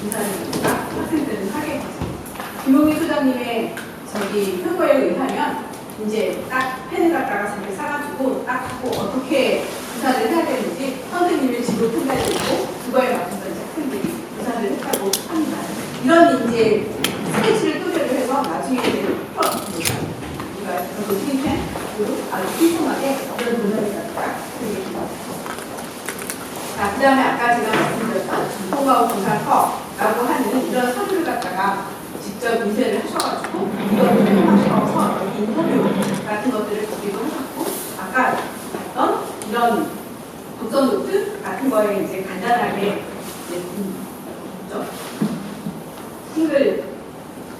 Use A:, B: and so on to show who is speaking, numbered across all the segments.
A: 조사를 학생들은 하게 되죠. 김홍희 소장님의 표고에 의하면 이제 딱 펜을 갖다가 자기 싸가지고 딱 하고 어떻게 조사를 해야 되는지 선생님의 지도 편달이 있고 그거에 맞춰서 이제 학생들이 조사를 했다고 합니다. 이런 이제 스케치를 토대로 해서 나중에 이제 우리가 노트펜으로 아주 신선하게 이런 도면을 갖다가 드리겠습니다. 자, 그 다음에 아까 제가 말씀드렸던 통과후 공사서라고 하는 이런 서류를 갖다가 직접 인쇄를 하셔가지고 이거를 하셔서 여기 인터뷰 같은 것들을 보기도 하셨고 아까 봤던 이런 독서 노트 같은 거에 이제 간단하게 이제 싱글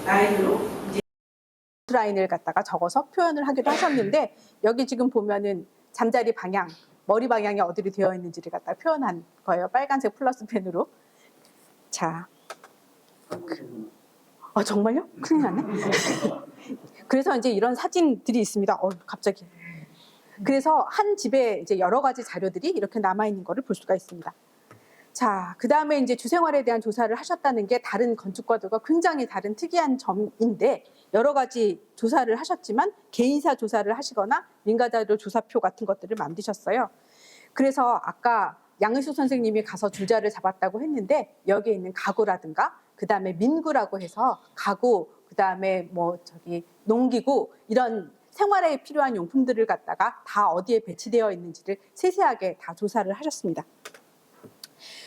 A: 라인으로 이제
B: 라인을 갖다가 적어서 표현을 하기도 하셨는데 여기 지금 보면은 잠자리 방향, 머리 방향이 어디로 되어 있는지를 갖다 표현한 거예요. 빨간색 플러스 펜으로. 자, 정말요? 큰일 났네. 그래서 이제 이런 사진들이 있습니다. 갑자기. 그래서 한 집에 이제 여러 가지 자료들이 이렇게 남아 있는 거를 볼 수가 있습니다. 자, 그 다음에 이제 주생활에 대한 조사를 하셨다는 게 다른 건축가들과 굉장히 다른 특이한 점인데 여러 가지 조사를 하셨지만 개인사 조사를 하시거나 민가자료 조사표 같은 것들을 만드셨어요. 그래서 아까 양의수 선생님이 가서 주자를 잡았다고 했는데 여기에 있는 가구라든가 그 다음에 민구라고 해서 가구, 그 다음에 농기구 이런 생활에 필요한 용품들을 갖다가 다 어디에 배치되어 있는지를 세세하게 다 조사를 하셨습니다.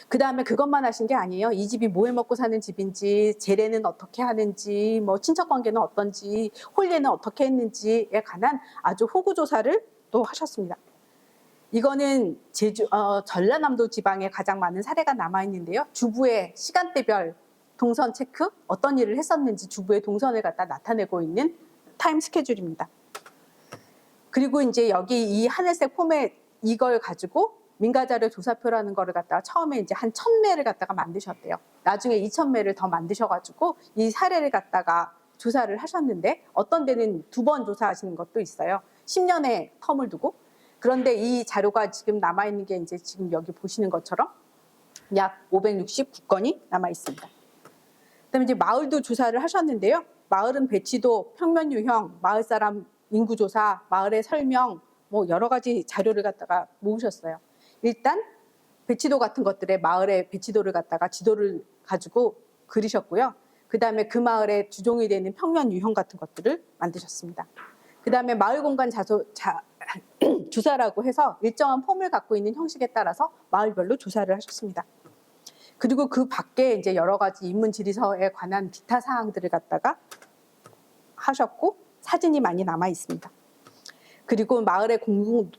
B: 그 다음에 그것만 하신 게 아니에요. 이 집이 뭐 해 먹고 사는 집인지, 재래는 어떻게 하는지, 친척 관계는 어떤지, 혼례는 어떻게 했는지에 관한 아주 호구 조사를 또 하셨습니다. 이거는 전라남도 지방에 가장 많은 사례가 남아 있는데요. 주부의 시간대별 동선 체크, 어떤 일을 했었는지 주부의 동선을 갖다 나타내고 있는 타임 스케줄입니다. 그리고 이제 여기 이 하늘색 포맷 이걸 가지고 민가자료 조사표라는 거를 갖다가 처음에 이제 한 1000매를 갖다가 만드셨대요. 나중에 2000매를 더 만드셔가지고 이 사례를 갖다가 조사를 하셨는데 어떤 데는 2번 조사하시는 것도 있어요. 10년의 텀을 두고. 그런데 이 자료가 지금 남아있는 게 이제 지금 여기 보시는 것처럼 약 569건이 남아 있습니다. 그다음에 이제 마을도 조사를 하셨는데요. 마을은 배치도, 평면 유형, 마을 사람 인구 조사, 마을의 설명, 여러 가지 자료를 갖다가 모으셨어요. 일단 배치도 같은 것들에 마을의 배치도를 갖다가 지도를 가지고 그리셨고요. 그 다음에 그 마을의 주종이 되는 평면 유형 같은 것들을 만드셨습니다. 그 다음에 마을 공간 주사라고 해서 일정한 폼을 갖고 있는 형식에 따라서 마을별로 조사를 하셨습니다. 그리고 그 밖에 이제 여러 가지 인문 지리서에 관한 기타 사항들을 갖다가 하셨고 사진이 많이 남아 있습니다. 그리고 마을의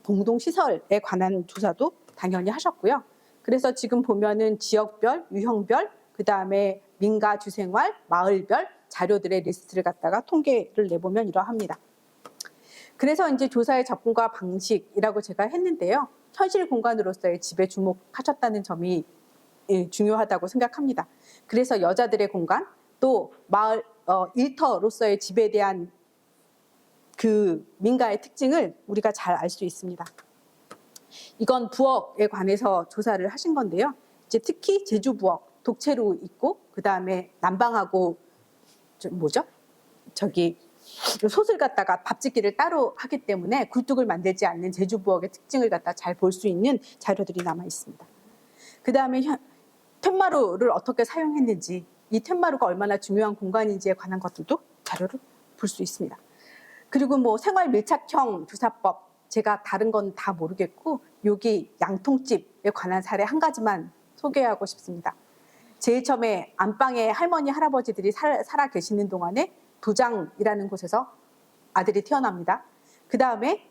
B: 공동시설에 관한 조사도 당연히 하셨고요. 그래서 지금 보면은 지역별, 유형별, 그 다음에 민가 주생활, 마을별 자료들의 리스트를 갖다가 통계를 내보면 이러합니다. 그래서 이제 조사의 접근과 방식이라고 제가 했는데요. 현실 공간으로서의 집에 주목하셨다는 점이 중요하다고 생각합니다. 그래서 여자들의 공간, 또 마을 일터로서의 집에 대한 그 민가의 특징을 우리가 잘 알 수 있습니다. 이건 부엌에 관해서 조사를 하신 건데요. 이제 특히 제주 부엌, 독채로 있고 그 다음에 난방하고 솥을 갖다가 밥짓기를 따로 하기 때문에 굴뚝을 만들지 않는 제주 부엌의 특징을 갖다 잘 볼 수 있는 자료들이 남아 있습니다. 그 다음에 툇마루를 어떻게 사용했는지, 이 툇마루가 얼마나 중요한 공간인지에 관한 것들도 자료를 볼 수 있습니다. 그리고 생활 밀착형 조사법, 제가 다른 건 다 모르겠고 여기 양통집에 관한 사례 한 가지만 소개하고 싶습니다. 제일 처음에 안방에 할머니, 할아버지들이 살아 계시는 동안에 도장이라는 곳에서 아들이 태어납니다. 그 다음에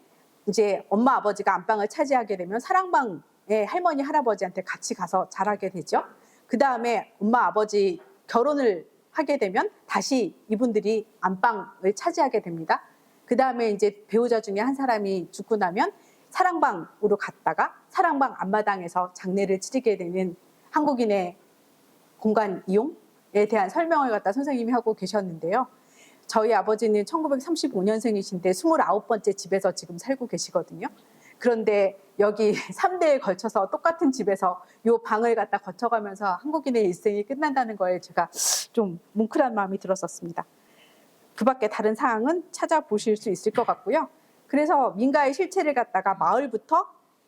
B: 이제 엄마, 아버지가 안방을 차지하게 되면 사랑방에 할머니, 할아버지한테 같이 가서 자라게 되죠. 그 다음에 엄마, 아버지 결혼을 하게 되면 다시 이분들이 안방을 차지하게 됩니다. 그 다음에 이제 배우자 중에 한 사람이 죽고 나면 사랑방으로 갔다가 사랑방 앞마당에서 장례를 치르게 되는 한국인의 공간 이용에 대한 설명을 갖다 선생님이 하고 계셨는데요. 저희 아버지는 1935년생이신데 29번째 집에서 지금 살고 계시거든요. 그런데 여기 3대에 걸쳐서 똑같은 집에서 요 방을 갖다 거쳐가면서 한국인의 일생이 끝난다는 거에 제가 좀 뭉클한 마음이 들었었습니다. 그 밖에 다른 사항은 찾아보실 수 있을 것 같고요. 그래서 민가의 실체를 갖다가 마을부터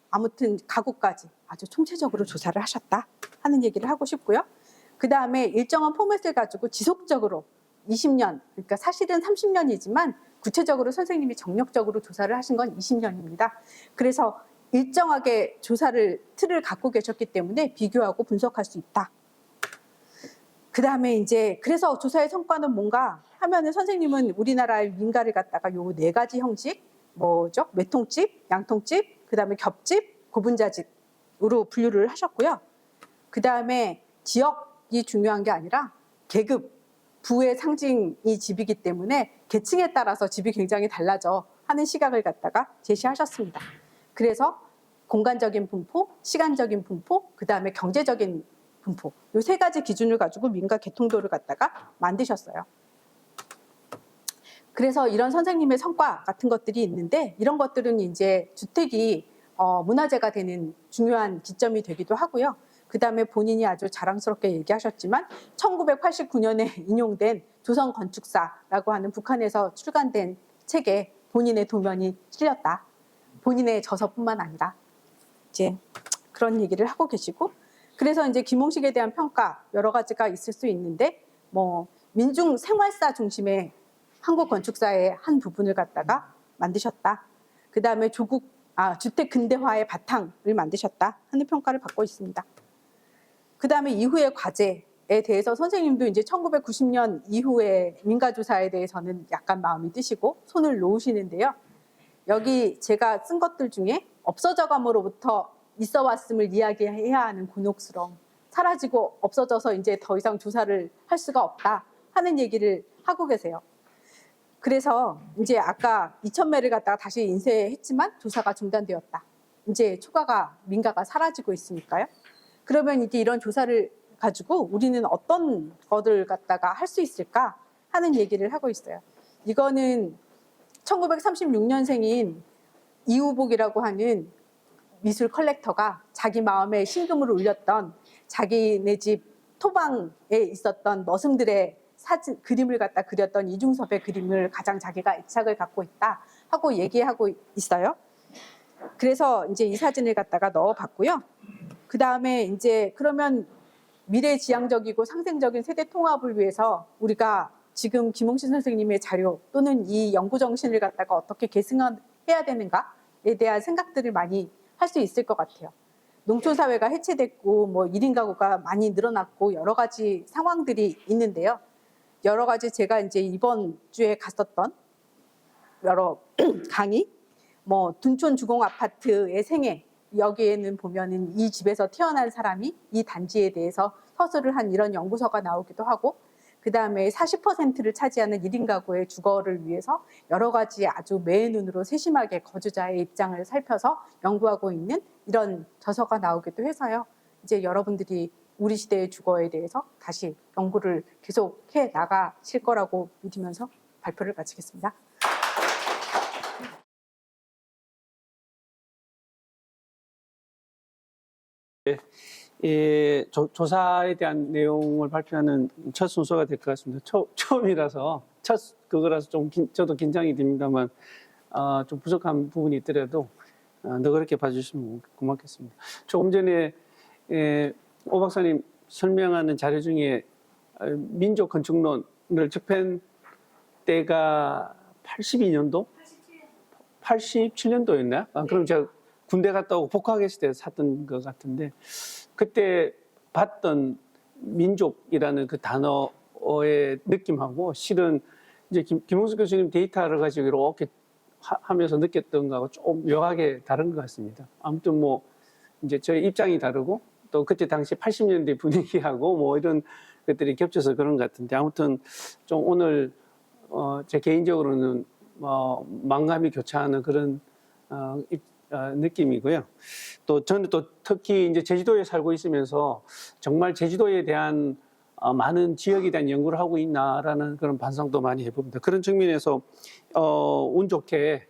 B: 아무튼 가구까지 아주 총체적으로 조사를 하셨다 하는 얘기를 하고 싶고요. 그 다음에 일정한 포맷을 가지고 지속적으로 20년, 그러니까 사실은 30년이지만 구체적으로 선생님이 정력적으로 조사를 하신 건 20년입니다. 그래서 일정하게 조사를 틀을 갖고 계셨기 때문에 비교하고 분석할 수 있다. 그 다음에 이제 그래서 조사의 성과는 뭔가 하면은 선생님은 우리나라의 민가를 갖다가 요 4가지 형식, 뭐죠? 외통집, 양통집, 그 다음에 겹집, 고분자집으로 분류를 하셨고요. 그 다음에 지역이 중요한 게 아니라 계급, 부의 상징이 집이기 때문에 계층에 따라서 집이 굉장히 달라져 하는 시각을 갖다가 제시하셨습니다. 그래서 공간적인 분포, 시간적인 분포, 그 다음에 경제적인 분포, 이 3가지 기준을 가지고 민가 개통도를 갖다가 만드셨어요. 그래서 이런 선생님의 성과 같은 것들이 있는데 이런 것들은 이제 주택이 문화재가 되는 중요한 기점이 되기도 하고요. 그 다음에 본인이 아주 자랑스럽게 얘기하셨지만 1989년에 인용된 조선건축사라고 하는 북한에서 출간된 책에 본인의 도면이 실렸다. 본인의 저서뿐만 아니라 이제 그런 얘기를 하고 계시고, 그래서 이제 김홍식에 대한 평가 여러 가지가 있을 수 있는데 뭐 민중 생활사 중심의 한국 건축사의 한 부분을 갖다가 만드셨다. 그 다음에 주택 근대화의 바탕을 만드셨다 하는 평가를 받고 있습니다. 그 다음에 이후의 과제에 대해서 선생님도 이제 1990년 이후의 민가조사에 대해서는 약간 마음이 뜨시고 손을 놓으시는데요. 여기 제가 쓴 것들 중에 없어져감으로부터 있어 왔음을 이야기해야 하는 곤혹스러움, 사라지고 없어져서 이제 더 이상 조사를 할 수가 없다 하는 얘기를 하고 계세요. 그래서 이제 아까 2,000매를 갖다가 다시 인쇄했지만 조사가 중단되었다. 이제 초가가 민가가 사라지고 있으니까요. 그러면 이제 이런 조사를 가지고 우리는 어떤 것을 갖다가 할 수 있을까 하는 얘기를 하고 있어요. 이거는 1936년생인 이우복이라고 하는 미술 컬렉터가 자기 마음에 신금을 울렸던 자기네 집 토방에 있었던 머슴들의 사진, 그림을 갖다 그렸던 이중섭의 그림을 가장 자기가 애착을 갖고 있다 하고 얘기하고 있어요. 그래서 이제 이 사진을 갖다가 넣어봤고요. 그 다음에 이제 그러면 미래지향적이고 상생적인 세대 통합을 위해서 우리가 지금 김홍식 선생님의 자료 또는 이 연구정신을 갖다가 어떻게 계승해야 되는가에 대한 생각들을 많이 할 수 있을 것 같아요. 농촌사회가 해체됐고 뭐 1인 가구가 많이 늘어났고 여러 가지 상황들이 있는데요. 여러 가지 제가 이제 이번 주에 갔었던 여러 강의, 뭐 둔촌 주공 아파트의 생애, 여기에는 보면은 이 집에서 태어난 사람이 이 단지에 대해서 서술을 한 이런 연구서가 나오기도 하고, 그 다음에 40%를 차지하는 1인 가구의 주거를 위해서 여러 가지 아주 매의 눈으로 세심하게 거주자의 입장을 살펴서 연구하고 있는 이런 저서가 나오기도 해서요. 이제 여러분들이 우리 시대의 주거에 대해서 다시 연구를 계속해 나가실 거라고 믿으면서 발표를 마치겠습니다.
C: 조사에 대한 내용을 발표하는 첫 순서가 될 것 같습니다. 처음이라서 그거라서 좀 저도 긴장이 됩니다만 좀 부족한 부분이 있더라도 너그럽게 봐주시면 고맙겠습니다. 조금 전에 오 박사님 설명하는 자료 중에 민족 건축론을 집필한 때가 82년도? 87년도였나? 그럼 제가 군대 갔다 오고 복학했을 때 샀던 것 같은데, 그때 봤던 민족이라는 그 단어의 느낌하고 실은 이제 김홍식 교수님 데이터를 가지고 이렇게 하면서 느꼈던 거하고 좀 묘하게 다른 것 같습니다. 아무튼 뭐 이제 저희 입장이 다르고 또 그때 당시 80년대 분위기하고 뭐 이런 것들이 겹쳐서 그런 것 같은데, 아무튼 좀 오늘 제 개인적으로는 만감이 교차하는 그런 느낌이고요. 또 저는 또 특히 이제 제주도에 살고 있으면서 정말 제주도에 대한 많은 지역에 대한 연구를 하고 있나라는 그런 반성도 많이 해봅니다. 그런 측면에서 운 좋게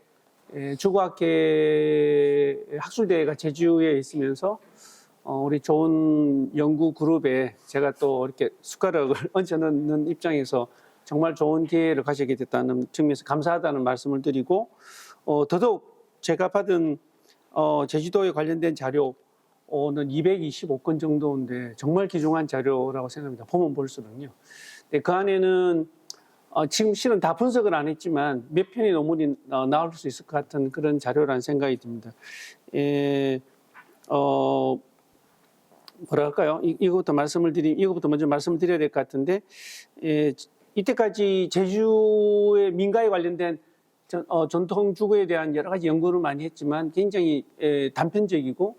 C: 주거학회 학술대회가 제주에 있으면서 우리 좋은 연구 그룹에 제가 또 이렇게 숟가락을 얹어 넣는 입장에서 정말 좋은 기회를 가지게 됐다는 측면에서 감사하다는 말씀을 드리고 더더욱 제가 받은 제주도에 관련된 자료는 225건 정도인데 정말 귀중한 자료라고 생각합니다. 보면 볼수록요. 그 안에는 지금 실은 다 분석을 안 했지만 몇 편의 논문이 나올 수 있을 것 같은 그런 자료라는 생각이 듭니다. 뭐랄까요? 이것부터 먼저 말씀을 드려야 될 것 같은데, 이때까지 제주의 민가에 관련된 전통 주거에 대한 여러 가지 연구를 많이 했지만 굉장히 단편적이고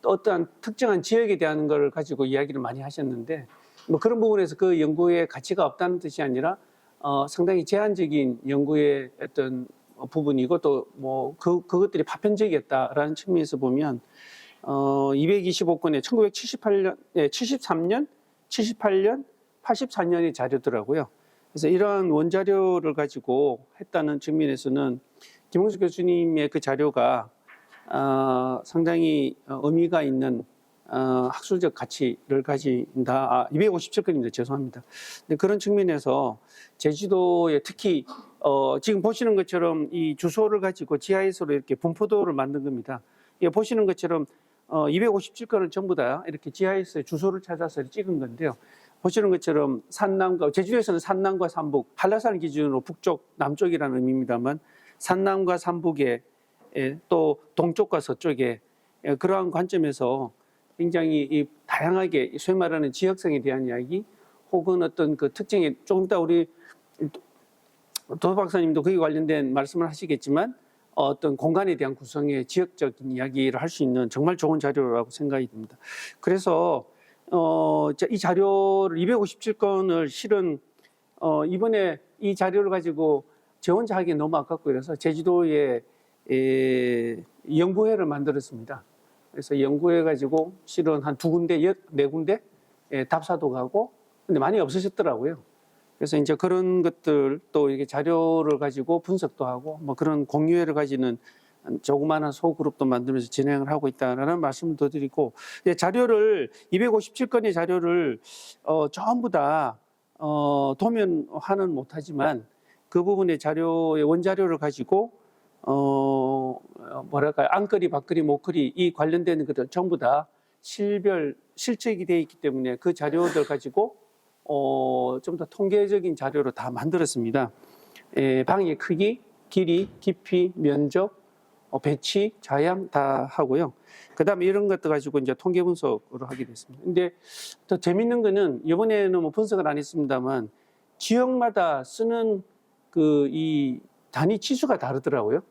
C: 또 어떠한 특정한 지역에 대한 걸 가지고 이야기를 많이 하셨는데, 뭐 그런 부분에서 그 연구의 가치가 없다는 뜻이 아니라 상당히 제한적인 연구의 어떤 부분이고 또 뭐 그것들이 파편적이었다라는 측면에서 보면 225건의 1978년, 73년, 78년, 84년의 자료더라고요. 그래서 이러한 원자료를 가지고 했다는 측면에서는 김홍수 교수님의 그 자료가 상당히 의미가 있는 학술적 가치를 가진다. 257건입니다. 죄송합니다. 근데 그런 측면에서 제주도에 특히 지금 보시는 것처럼 이 주소를 가지고 GIS로 이렇게 분포도를 만든 겁니다. 보시는 것처럼 257건은 전부 다 이렇게 GIS의 주소를 찾아서 찍은 건데요. 보시는 것처럼 산남과, 제주도에서는 산남과 산북, 한라산 기준으로 북쪽, 남쪽이라는 의미입니다만 산남과 산북에 또 동쪽과 서쪽에 그러한 관점에서 굉장히 다양하게 소위 말하는 지역성에 대한 이야기 혹은 어떤 그 특징에 조금 이따 우리 도 박사님도 거기 관련된 말씀을 하시겠지만 어떤 공간에 대한 구성의 지역적인 이야기를 할 수 있는 정말 좋은 자료라고 생각이 듭니다. 그래서 이 자료를 257건을 실은 이번에 이 자료를 가지고 저 혼자 하기엔 너무 아깝고 이래서 제주도에 연구회를 만들었습니다. 그래서 연구해 가지고 실은 한 2군데, 4군데 답사도 가고 근데 많이 없으셨더라고요. 그래서 이제 그런 것들 또 이게 자료를 가지고 분석도 하고 뭐 그런 공유회를 가지는 조그마한 소그룹도 만들면서 진행을 하고 있다는 말씀을 더 드리고, 자료를 257건의 자료를 전부 다 도면화는 못하지만 그 부분의 자료의 원자료를 가지고 뭐랄까요, 안거리, 밖거리, 목거리 이 관련되는 것들 전부 다 실적이 되어 있기 때문에 그 자료들 가지고 좀 더 통계적인 자료로 다 만들었습니다. 방의 크기, 길이, 깊이, 면적, 배치, 자양 다 하고요. 그 다음에 이런 것들 가지고 이제 통계 분석으로 하게 됐습니다. 근데 더 재밌는 거는 이번에는 뭐 분석을 안 했습니다만 지역마다 쓰는 이 단위 치수가 다르더라고요.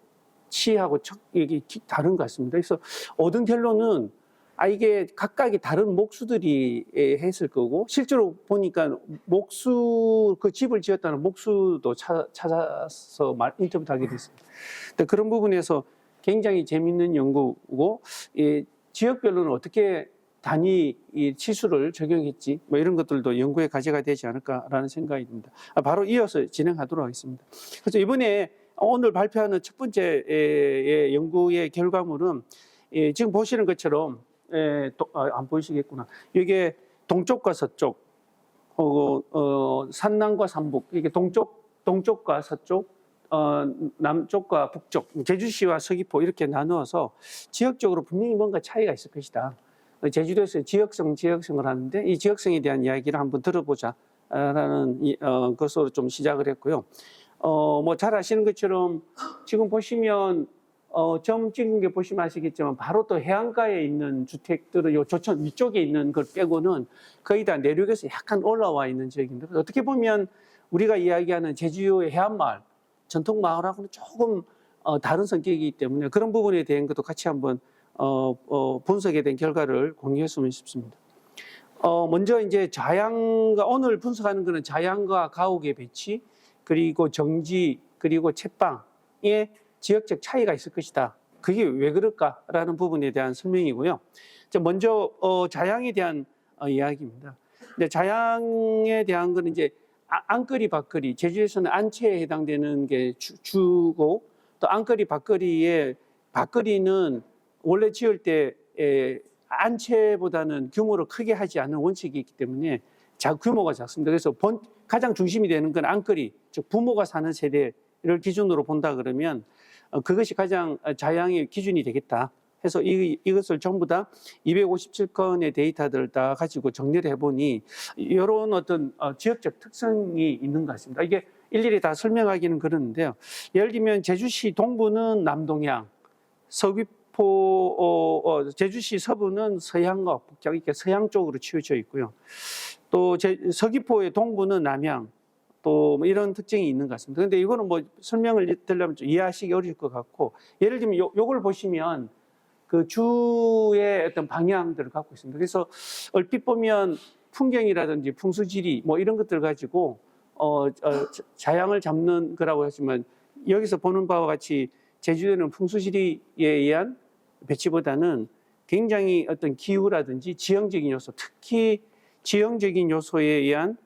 C: 치하고 이게 다른 것 같습니다. 그래서 얻은 결론은 이게 각각이 다른 목수들이 했을 거고 실제로 보니까 목수 그 집을 지었다는 목수도 찾아서 인터뷰도 하게 됐습니다. 근데 그런 부분에서 굉장히 재미있는 연구고 지역별로는 어떻게 단위 치수를 적용했지 뭐 이런 것들도 연구의 과제가 되지 않을까라는 생각이 듭니다. 바로 이어서 진행하도록 하겠습니다. 그래서 이번에 오늘 발표하는 첫 번째 연구의 결과물은 지금 보시는 것처럼 안 보이시겠구나. 이게 동쪽과 서쪽, 산남과 산북, 이게 동쪽과 서쪽, 남쪽과 북쪽, 제주시와 서귀포 이렇게 나누어서 지역적으로 분명히 뭔가 차이가 있을 것이다. 제주도에서 지역성을 하는데 이 지역성에 대한 이야기를 한번 들어보자라는 것으로 좀 시작을 했고요. 뭐 잘 아시는 것처럼 지금 보시면 점 찍은 게 보시면 아시겠지만 바로 또 해안가에 있는 주택들은 요 조천 위쪽에 있는 걸 빼고는 거의 다 내륙에서 약간 올라와 있는 지역인데 어떻게 보면 우리가 이야기하는 제주의 해안마을, 전통마을하고는 조금 다른 성격이기 때문에 그런 부분에 대한 것도 같이 한번 분석에 대한 결과를 공유했으면 싶습니다. 먼저 이제 자양과 오늘 분석하는 것은 자양과 가옥의 배치 그리고 정지 그리고 채방의 지역적 차이가 있을 것이다. 그게 왜 그럴까라는 부분에 대한 설명이고요. 먼저 자양에 대한 이야기입니다. 근데 자양에 대한 거는 이제 안거리, 밖거리, 제주에서는 안채에 해당되는 게 주고 또 안거리, 밭거리의 밭거리는 원래 지을 때 안채보다는 규모를 크게 하지 않는 원칙이 있기 때문에 규모가 작습니다. 그래서 가장 중심이 되는 건 안거리, 즉 부모가 사는 세대를 기준으로 본다 그러면 그것이 가장 자양의 기준이 되겠다 해서 이것을 전부 다 257건의 데이터들을 다 가지고 정리를 해보니 이런 어떤 지역적 특성이 있는 것 같습니다. 이게 일일이 다 설명하기는 그러는데요. 예를 들면 제주시 동부는 남동향, 제주시 서부는 서향과 북향, 이렇게 서향 쪽으로 치우쳐 있고요. 또 서귀포의 동부는 남향, 또 뭐 이런 특징이 있는 것 같습니다. 그런데 이거는 뭐 설명을 드리려면 좀 이해하시기 어려울 것 같고, 예를 들면 요걸 보시면 그 주의 어떤 방향들을 갖고 있습니다. 그래서 얼핏 보면 풍경이라든지 풍수지리 뭐 이런 것들 가지고 자양을 잡는 거라고 하지만 여기서 보는 바와 같이 제주도는 풍수지리에 의한 배치보다는 굉장히 어떤 기후라든지 지형적인 요소, 특히 지형적인 요소에 의한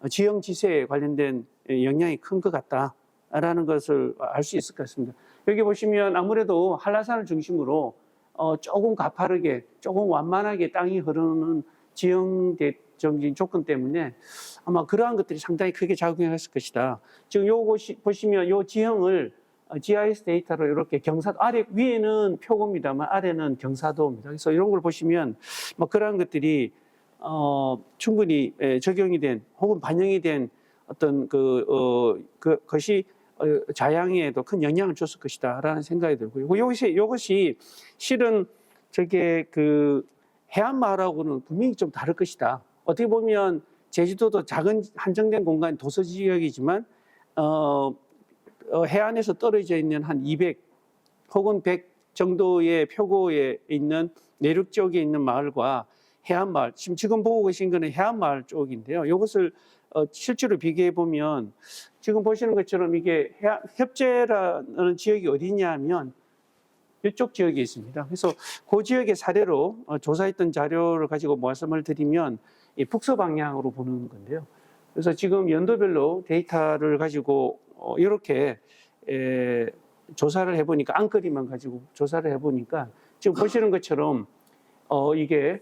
C: 지형지세에 관련된 영향이 큰 것 같다라는 것을 알 수 있을 것 같습니다. 여기 보시면 아무래도 한라산을 중심으로 조금 가파르게, 조금 완만하게 땅이 흐르는 지형적인 조건 때문에 아마 그러한 것들이 상당히 크게 작용했을 것이다. 지금 요거 보시면 요 지형을 GIS 데이터로 이렇게 아래 위에는 표고입니다만 아래는 경사도입니다. 그래서 이런 걸 보시면 뭐 그러한 것들이 충분히 적용이 된 혹은 반영이 된 어떤 그것이 자양에도 큰 영향을 줬을 것이다라는 생각이 들고요. 이것이 실은 저게 그 해안 마을하고는 분명히 좀 다를 것이다. 어떻게 보면 제주도도 작은 한정된 공간 도서 지역이지만 해안에서 떨어져 있는 한 200 혹은 100 정도의 표고에 있는 내륙 쪽에 있는 마을과 해안 마을, 지금 보고 계신 거는 해안 마을 쪽인데요. 이것을 실제로 비교해 보면 지금 보시는 것처럼 이게 협재라는 지역이 어디냐 하면 이쪽 지역에 있습니다. 그래서 그 지역의 사례로 조사했던 자료를 가지고 말씀을 드리면 이 북서 방향으로 보는 건데요. 그래서 지금 연도별로 데이터를 가지고 이렇게 조사를 해보니까 안거리만 가지고 조사를 해보니까 지금 보시는 것처럼 이게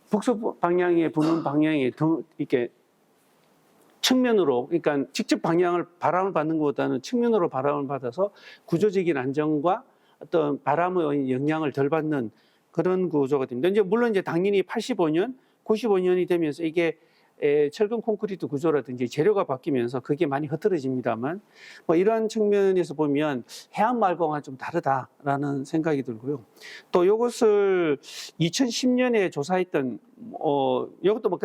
C: 북서 방향에 부는 방향이 이렇게 측면으로, 그러니까 직접 바람을 받는 것보다는 측면으로 바람을 받아서 구조적인 안정과 어떤 바람의 영향을 덜 받는 그런 구조가 됩니다. 이제 물론 이제 당연히 85년, 95년이 되면서 이게 철근 콘크리트 구조라든지 재료가 바뀌면서 그게 많이 흐트러집니다만 뭐 이러한 측면에서 보면 해안 마을과는 좀 다르다라는 생각이 들고요. 또 이것을 2010년에 조사했던 이것도 뭐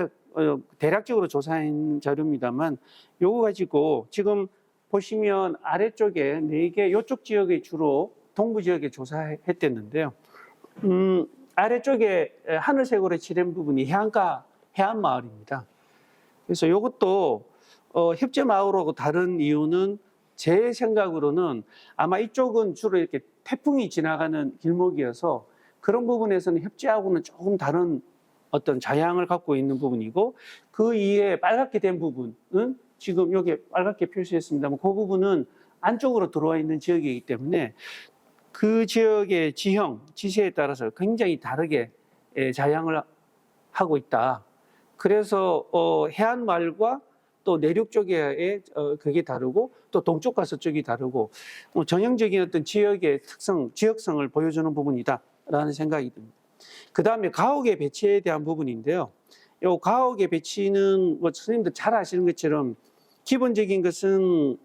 C: 대략적으로 조사한 자료입니다만 요거 가지고 지금 보시면 아래쪽에 4개 이쪽 지역에 주로 동부 지역에 조사했댔는데요. 아래쪽에 하늘색으로 칠한 부분이 해안 마을입니다. 그래서 이것도 협재 마을하고 다른 이유는 제 생각으로는 아마 이쪽은 주로 이렇게 태풍이 지나가는 길목이어서 그런 부분에서는 협재하고는 조금 다른 어떤 자양을 갖고 있는 부분이고 그 이에 빨갛게 된 부분은 지금 여기 빨갛게 표시했습니다만 그 부분은 안쪽으로 들어와 있는 지역이기 때문에 그 지역의 지형, 지세에 따라서 굉장히 다르게 자양을 하고 있다. 그래서 해안 마을과 또 내륙 쪽에 그게 다르고 또 동쪽과 서쪽이 다르고 전형적인 어떤 지역의 특성, 지역성을 보여주는 부분이다라는 생각이 듭니다. 그 다음에 가옥의 배치에 대한 부분인데요. 이 가옥의 배치는 뭐 선생님들 잘 아시는 것처럼 기본적인 것은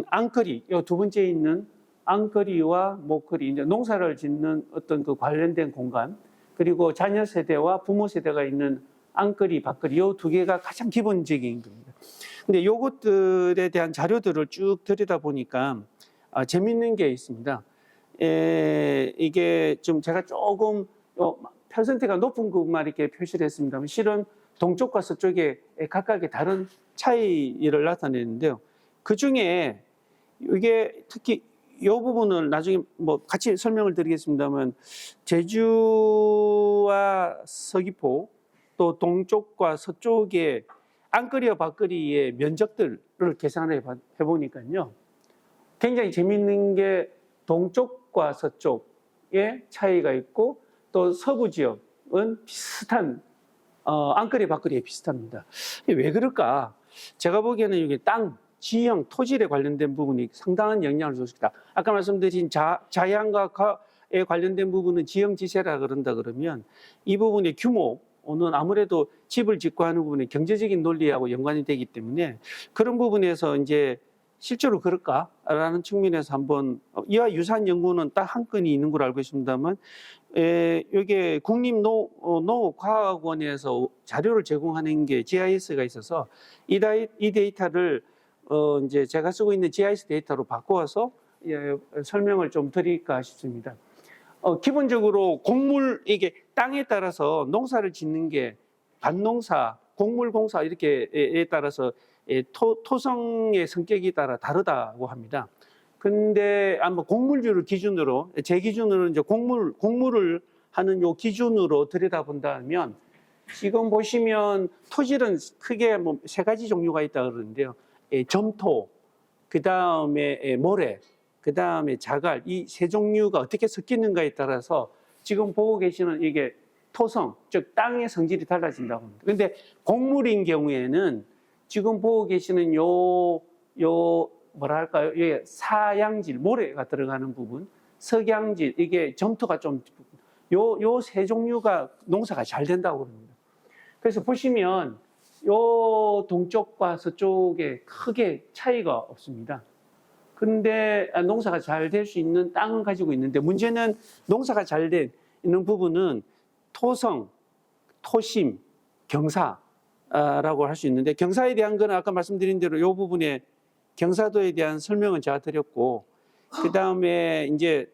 C: 앙거리, 이 두 번째 있는 앙거리와 목거리, 이제 농사를 짓는 어떤 그 관련된 공간, 그리고 자녀 세대와 부모 세대가 있는 안거리, 밭거리 이 두 개가 가장 기본적인 겁니다. 근데 요것들에 대한 자료들을 쭉 들여다 보니까 재밌는 게 있습니다. 이게 좀 제가 조금 퍼센트가 높은 것만 이렇게 표시를 했습니다만 실은 동쪽과 서쪽에 각각의 다른 차이를 나타내는데요. 그 중에 이게 특히 이 부분을 나중에 뭐 같이 설명을 드리겠습니다만 제주와 서귀포 또 동쪽과 서쪽의 안거리와 밭거리의 면적들을 계산을 해보니까요. 굉장히 재미있는 게 동쪽과 서쪽의 차이가 있고 또 서부 지역은 비슷한 안거리 밖거리에 비슷합니다. 왜 그럴까? 제가 보기에는 이게 땅, 지형, 토질에 관련된 부분이 상당한 영향을 줄 수 있다. 아까 말씀드린 자양과에 관련된 부분은 지형지세라 그런다 그러면 이 부분의 규모는 아무래도 집을 짓고 하는 부분에 경제적인 논리하고 연관이 되기 때문에 그런 부분에서 이제 실제로 그럴까라는 측면에서 한번 이와 유사한 연구는 딱 한 건이 있는 걸 알고 있습니다만 이게 국립농업과학원에서 자료를 제공하는 게 GIS가 있어서 이 데이터를 이제 제가 쓰고 있는 GIS 데이터로 바꿔서 설명을 좀 드릴까 싶습니다. 기본적으로 이게 땅에 따라서 농사를 짓는 게 밭농사, 곡물공사 이렇게에 따라서 토성의 성격이 따라 다르다고 합니다. 근데 아마 곡물주를 기준으로, 제 기준으로 이제 곡물을 하는 요 기준으로 들여다본다면 지금 보시면 토질은 크게 뭐 3가지 종류가 있다 그러는데요. 점토, 그 다음에 모래, 그 다음에 자갈, 이 3종류가 어떻게 섞이는가에 따라서 지금 보고 계시는 이게 토성, 즉 땅의 성질이 달라진다고 합니다. 근데 곡물인 경우에는 지금 보고 계시는 뭐랄까요? 예, 사양질, 모래가 들어가는 부분, 석양질, 이게 점토가 좀, 요 3종류가 농사가 잘 된다고 합니다. 그래서 보시면 요 동쪽과 서쪽에 크게 차이가 없습니다. 근데 농사가 잘 될 수 있는 땅을 가지고 있는데 문제는 농사가 잘 되는 부분은 토성, 토심, 경사라고 할 수 있는데 경사에 대한 거는 아까 말씀드린 대로 이 부분에 경사도에 대한 설명은 제가 드렸고 그 다음에 이제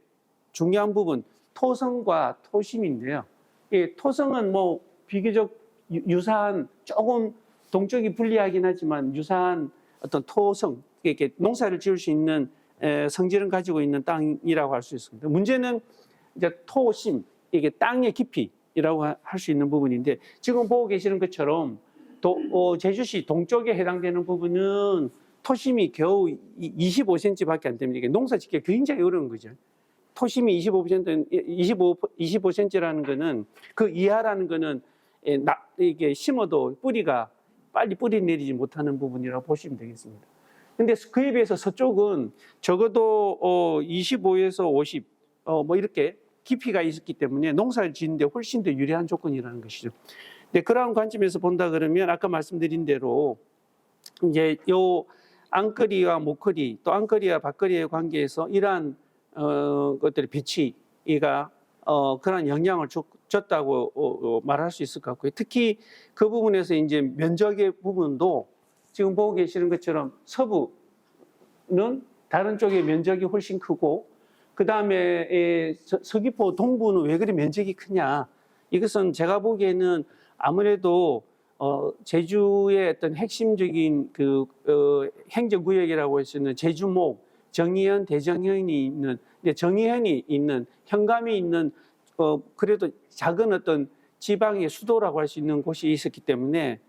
C: 중요한 부분 토성과 토심인데요. 이 토성은 뭐 비교적 유사한 조금 동쪽이 불리하긴 하지만 유사한 어떤 토성 이렇게 농사를 지을 수 있는 성질을 가지고 있는 땅이라고 할 수 있습니다. 문제는 이제 토심 이게 땅의 깊이라고 할 수 있는 부분인데 지금 보고 계시는 것처럼 제주시 동쪽에 해당되는 부분은 토심이 겨우 25cm밖에 안 됩니다. 이게 농사 짓기가 굉장히 어려운 거죠. 토심이 25cm라는 거는 그 이하라는 거는 이게 심어도 뿌리가 빨리 뿌리 내리지 못하는 부분이라고 보시면 되겠습니다. 근데 그에 비해서 서쪽은 적어도 25에서 50, 뭐 이렇게 깊이가 있었기 때문에 농사를 짓는데 훨씬 더 유리한 조건이라는 것이죠. 근데 그러한 관점에서 본다 그러면 아까 말씀드린 대로 이제 요 안거리와 목거리 또 안거리와 밭거리의 관계에서 이러한 것들의 배치가 그런 영향을 줬다고 말할 수 있을 것 같고요. 특히 그 부분에서 이제 면적의 부분도 지금 보고 계시는 것처럼 서부는 다른 쪽의 면적이 훨씬 크고 그 다음에 서귀포 동부는 왜 그리 면적이 크냐? 이것은 제가 보기에는 아무래도 제주의 어떤 핵심적인 행정구역이라고 할 수 있는 제주목, 정의현, 대정현이 있는, 정의현이 있는, 현감이 있는 그래도 작은 어떤 지방의 수도라고 할 수 있는 곳이 있었기 때문에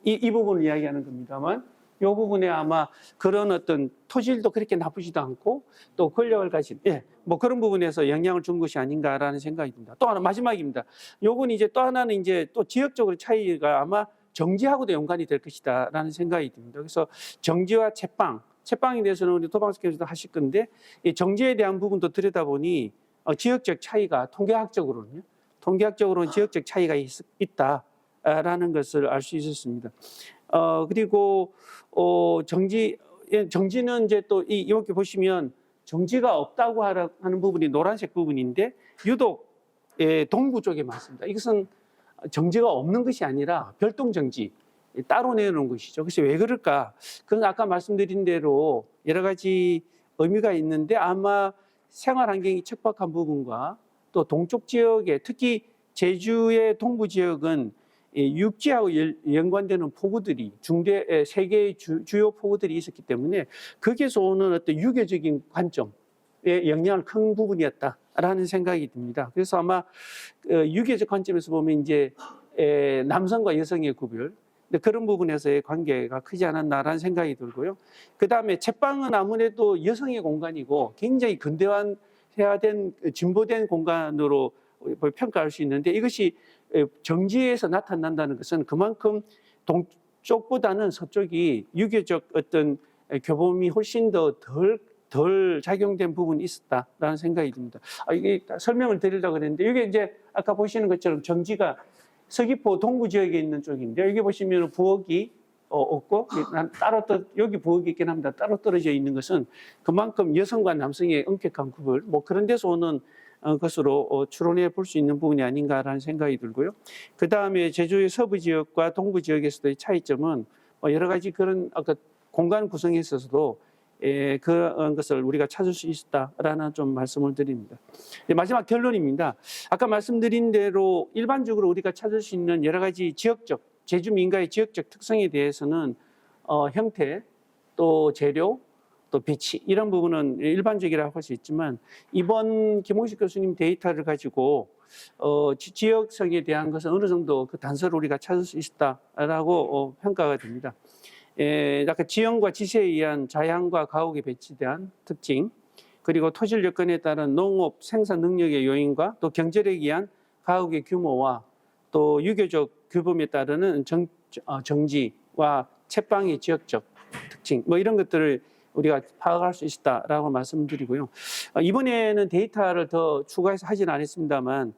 C: 이 부분을 이야기하는 겁니다만 이 부분에 아마 그런 어떤 토질도 그렇게 나쁘지도 않고 또 권력을 가진 뭐 그런 부분에서 영향을 준 것이 아닌가라는 생각이 듭니다. 또 하나 마지막입니다. 요건 이제 또 하나는 이제 또 지역적으로 차이가 아마 정지하고도 연관이 될 것이다라는 생각이 듭니다. 그래서 정지와 채빵에 대해서는 우리 도방석께서도 하실 건데 이 정지에 대한 부분도 들여다보니 지역적 차이가 통계학적으로는 지역적 차이가 있다라는 것을 알 수 있었습니다. 그리고 정지는 이제 또 이렇게 보시면 정지가 없다고 하는 부분이 노란색 부분인데 유독 동부 쪽에 많습니다. 이것은 정지가 없는 것이 아니라 별동 정지 따로 내놓은 것이죠. 그래서 왜 그럴까? 그건 아까 말씀드린 대로 여러 가지 의미가 있는데 아마 생활 환경이 척박한 부분과 또 동쪽 지역에 특히 제주의 동부 지역은 육지하고 연관되는 폭우들이 세 개의 주요 폭우들이 있었기 때문에 거기에서 오는 어떤 유교적인 관점에 영향을 큰 부분이었다라는 생각이 듭니다. 그래서 아마 유교적 관점에서 보면 이제 남성과 여성의 구별, 근데 그런 부분에서의 관계가 크지 않았나라는 생각이 들고요. 그 다음에 책방은 아무래도 여성의 공간이고 굉장히 근대화해야 된 진보된 공간으로 평가할 수 있는데 이것이 정지에서 나타난다는 것은 그만큼 동쪽보다는 서쪽이 유교적 어떤 교범이 훨씬 덜 작용된 부분이 있었다라는 생각이 듭니다. 이게 설명을 드리려고 그랬는데 이게 이제 아까 보시는 것처럼 정지가 서귀포 동부 지역에 있는 쪽인데 여기 보시면 부엌이 없고 여기 부엌이 있긴 합니다. 따로 떨어져 있는 것은 그만큼 여성과 남성의 엄격한 구분 뭐 그런 데서 오는 것으로 추론해 볼 수 있는 부분이 아닌가라는 생각이 들고요. 그 다음에 제주의 서부 지역과 동부 지역에서의 차이점은 여러 가지 그런 아까 공간 구성에 있어서도 그런 것을 우리가 찾을 수 있다라는 좀 말씀을 드립니다. 마지막 결론입니다. 아까 말씀드린 대로 일반적으로 우리가 찾을 수 있는 여러 가지 지역적 제주 민가의 지역적 특성에 대해서는 형태 또 재료 또 배치 이런 부분은 일반적이라고 할 수 있지만 이번 김홍식 교수님 데이터를 가지고 지역성에 대한 것은 어느 정도 그 단서를 우리가 찾을 수 있다라고 평가가 됩니다. 약간 지형과 지시에 의한 자양과 가옥에 배치된 특징, 그리고 토질 여건에 따른 농업 생산 능력의 요인과 또 경제력에 의한 가옥의 규모와 또 유교적 규범에 따르는 정지와 채방의 지역적 특징, 뭐 이런 것들을 우리가 파악할 수 있다라고 말씀드리고요. 이번에는 데이터를 더 추가해서 하지는 않았습니다만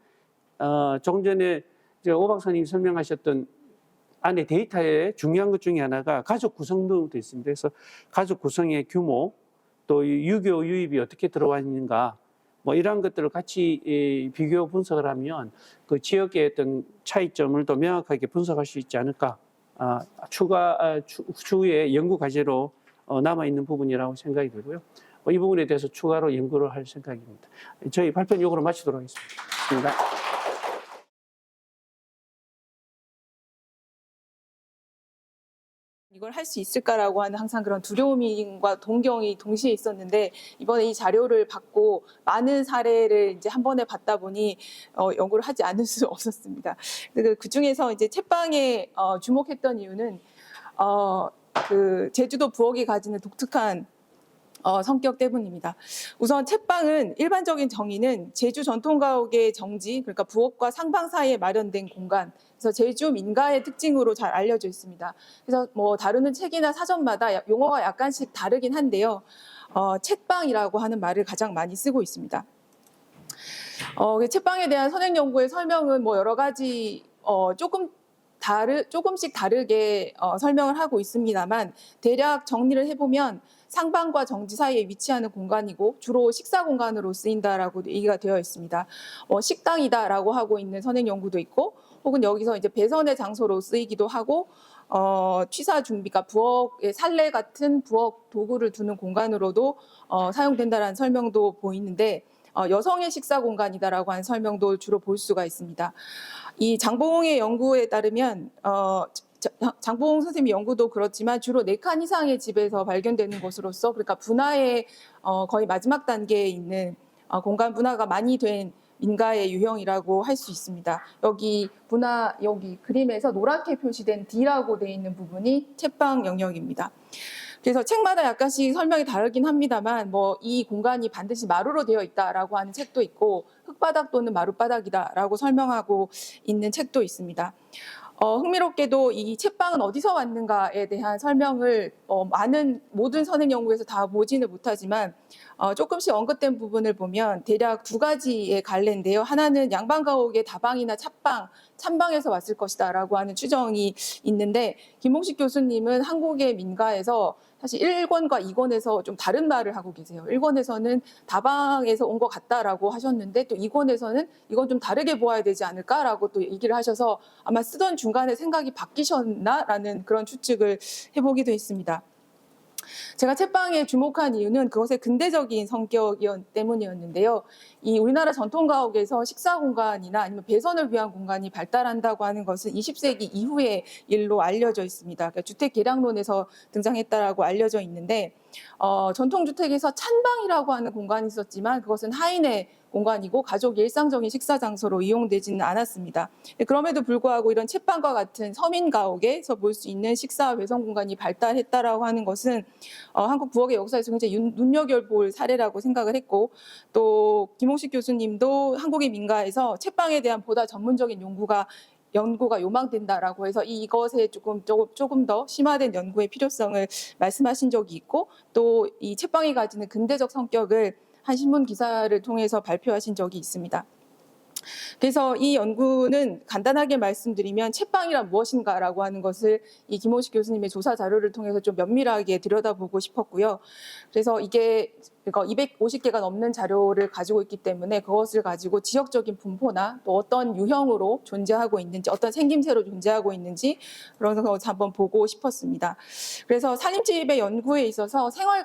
C: 조금 전에 오 박사님이 설명하셨던 안에 데이터에 중요한 것 중에 하나가 가족 구성도 있습니다. 그래서 가족 구성의 규모, 또 유교 유입이 어떻게 들어와 있는가, 뭐 이러한 것들을 같이 비교 분석을 하면 그 지역의 어떤 차이점을 더 명확하게 분석할 수 있지 않을까, 추후의 연구 과제로 남아 있는 부분이라고 생각이 들고요. 이 부분에 대해서 추가로 연구를 할 생각입니다. 저희 발표는 이거로 마치도록 하겠습니다.
B: 이걸 할 수 있을까라고 하는 항상 그런 두려움과 동경이 동시에 있었는데 이번에 이 자료를 받고 많은 사례를 이제 한 번에 봤다 보니 연구를 하지 않을 수 없었습니다. 그 중에서 이제 채빵에 주목했던 이유는 그 제주도 부엌이 가지는 독특한 성격 때문입니다. 우선 채빵은 일반적인 정의는 제주 전통가옥의 정지, 그러니까 부엌과 상방 사이에 마련된 공간, 그래서 제주 민가의 특징으로 잘 알려져 있습니다. 그래서 뭐 다루는 책이나 사전마다 용어가 약간씩 다르긴 한데요. 채빵이라고 하는 말을 가장 많이 쓰고 있습니다. 채빵에 대한 선행 연구의 설명은 뭐 여러 가지 조금씩 다르게 설명을 하고 있습니다만 대략 정리를 해보면 상방과 정지 사이에 위치하는 공간이고 주로 식사 공간으로 쓰인다라고 얘기가 되어 있습니다. 식당이다라고 하고 있는 선행 연구도 있고 혹은 여기서 이제 배선의 장소로 쓰이기도 하고 취사 준비가 부엌의 살래 같은 부엌 도구를 두는 공간으로도 사용된다라는 설명도 보이는데 여성의 식사 공간이다라고 하는 설명도 주로 볼 수가 있습니다. 이 장봉의 연구에 따르면 장봉 선생님의 연구도 그렇지만 주로 4칸 이상의 집에서 발견되는 것으로서 그러니까 분화의 거의 마지막 단계에 있는 공간 분화가 많이 된 민가의 유형이라고 할 수 있습니다. 여기 그림에서 노랗게 표시된 D라고 되어 있는 부분이 채빵 영역입니다. 그래서 책마다 약간씩 설명이 다르긴 합니다만 이 공간이 반드시 마루로 되어 있다라고 하는 책도 있고 흙바닥 또는 마룻바닥이다라고 설명하고 있는 책도 있습니다. 흥미롭게도 이 채빵은 어디서 왔는가에 대한 설명을 모든 선행 연구에서 다 보지는 못하지만 조금씩 언급된 부분을 보면 대략 2가지의 갈래인데요. 하나는 양방가옥의 다방이나 찬방에서 왔을 것이다라고 하는 추정이 있는데 김홍식 교수님은 한국의 민가에서 사실 1권과 2권에서 좀 다른 말을 하고 계세요. 1권에서는 다방에서 온 것 같다라고 하셨는데 또 2권에서는 이건 좀 다르게 보아야 되지 않을까라고 또 얘기를 하셔서 아마 쓰던 중간에 생각이 바뀌셨나라는 그런 추측을 해보기도 했습니다. 제가 채빵에 주목한 이유는 그것의 근대적인 성격 때문이었는데요. 이 우리나라 전통가옥에서 식사 공간이나 아니면 배선을 위한 공간이 발달한다고 하는 것은 20세기 이후의 일로 알려져 있습니다. 그러니까 주택 계량론에서 등장했다라고 알려져 있는데 전통주택에서 찬방이라고 하는 공간이 있었지만 그것은 하인의
D: 공간이고 가족이 일상적인 식사 장소로 이용되지는 않았습니다. 그럼에도 불구하고 이런 채빵과 같은 서민 가옥에서 볼 수 있는 식사 외성 공간이 발달했다라고 하는 것은 한국 부엌의 역사에서 굉장히 눈여겨볼 사례라고 생각을 했고, 또 김홍식 교수님도 한국의 민가에서 채빵에 대한 보다 전문적인 연구가 요망된다라고 해서 이것에 조금 더 심화된 연구의 필요성을 말씀하신 적이 있고, 또 이 채빵이 가지는 근대적 성격을 한 신문 기사를 통해서 발표하신 적이 있습니다. 그래서 이 연구는 간단하게 말씀드리면 채빵이란 무엇인가라고 하는 것을 이 김홍식 교수님의 조사 자료를 통해서 좀 면밀하게 들여다보고 싶었고요. 그래서 이게 250개가 넘는 자료를 가지고 있기 때문에 그것을 가지고 지역적인 분포나 또 어떤 유형으로 존재하고 있는지, 어떤 생김새로 존재하고 있는지 그런 거 한번 보고 싶었습니다. 그래서 살림집의 연구에 있어서 생활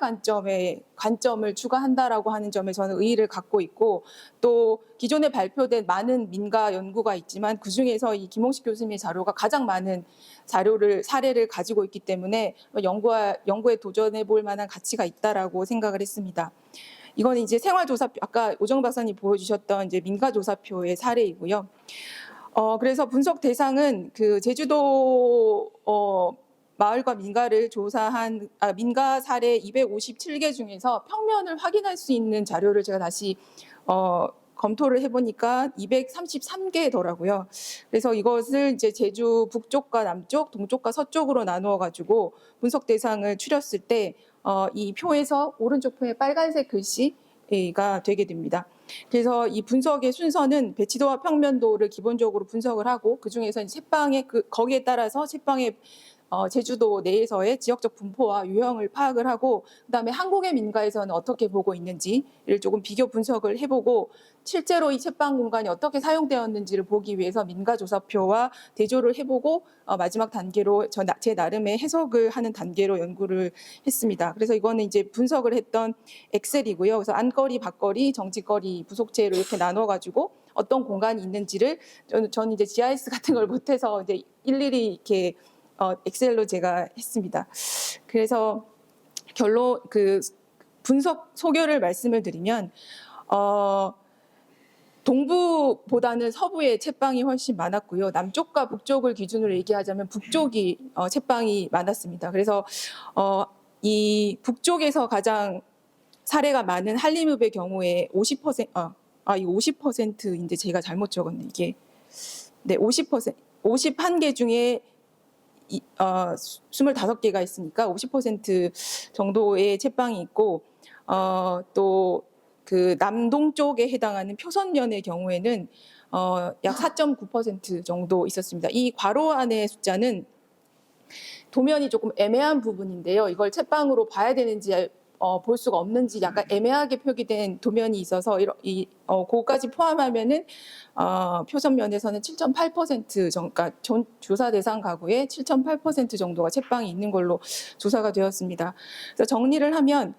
D: 관점을 추가한다라고 하는 점에 저는 의의를 갖고 있고, 또 기존에 발표된 많은 민가 연구가 있지만 그중에서 이 김홍식 교수님의 자료가 가장 많은 사례를 가지고 있기 때문에 연구에 도전해 볼 만한 가치가 있다라고 생각을 했습니다. 이거는 이제 생활조사표, 아까 오정 박사님 보여주셨던 이제 민가조사표의 사례이고요. 그래서 분석 대상은 그 제주도 마을과 민가를 조사한 민가 사례 257개 중에서 평면을 확인할 수 있는 자료를 제가 다시 검토를 해보니까 233개더라고요. 그래서 이것을 이제 제주 북쪽과 남쪽, 동쪽과 서쪽으로 나누어 가지고 분석 대상을 추렸을 때 이 표에서 오른쪽 표에 빨간색 글씨가 되게 됩니다. 그래서 이 분석의 순서는 배치도와 평면도를 기본적으로 분석을 하고, 그 중에서 채빵의 거기에 따라서 채빵의 제주도 내에서의 지역적 분포와 유형을 파악을 하고, 그다음에 한국의 민가에서는 어떻게 보고 있는지를 조금 비교 분석을 해보고, 실제로 이 채빵 공간이 어떻게 사용되었는지를 보기 위해서 민가조사표와 대조를 해보고 마지막 단계로 제 나름의 해석을 하는 단계로 연구를 했습니다. 그래서 이거는 이제 분석을 했던 엑셀이고요. 그래서 안거리, 밖거리, 정지거리, 부속체로 이렇게 나눠가지고 어떤 공간이 있는지를 저는 이제 GIS 같은 걸 못해서 이제 일일이 이렇게 엑셀로 제가 했습니다. 그래서 분석 소교를 말씀을 드리면 동부보다는 서부의 채빵이 훨씬 많았고요. 남쪽과 북쪽을 기준으로 얘기하자면 북쪽이 채빵이 많았습니다. 그래서 이 북쪽에서 가장 사례가 많은 한림읍의 경우에 50%, 이거 50%인데 제가 잘못 적었네. 이게 50%, 51개 중에 25개가 있으니까 50% 정도의 채빵이 있고, 또 그 남동쪽에 해당하는 표선면의 경우에는 약 4.9% 정도 있었습니다. 이 괄호 안의 숫자는 도면이 조금 애매한 부분인데요. 이걸 채빵으로 봐야 되는지 볼 수가 없는지 약간 애매하게 표기된 도면이 있어서 그거까지 포함하면은 표선면에서는 7.8% 정도, 그러니까 조사 대상 가구의 7.8% 정도가 채빵이 있는 걸로 조사가 되었습니다. 그래서 정리를 하면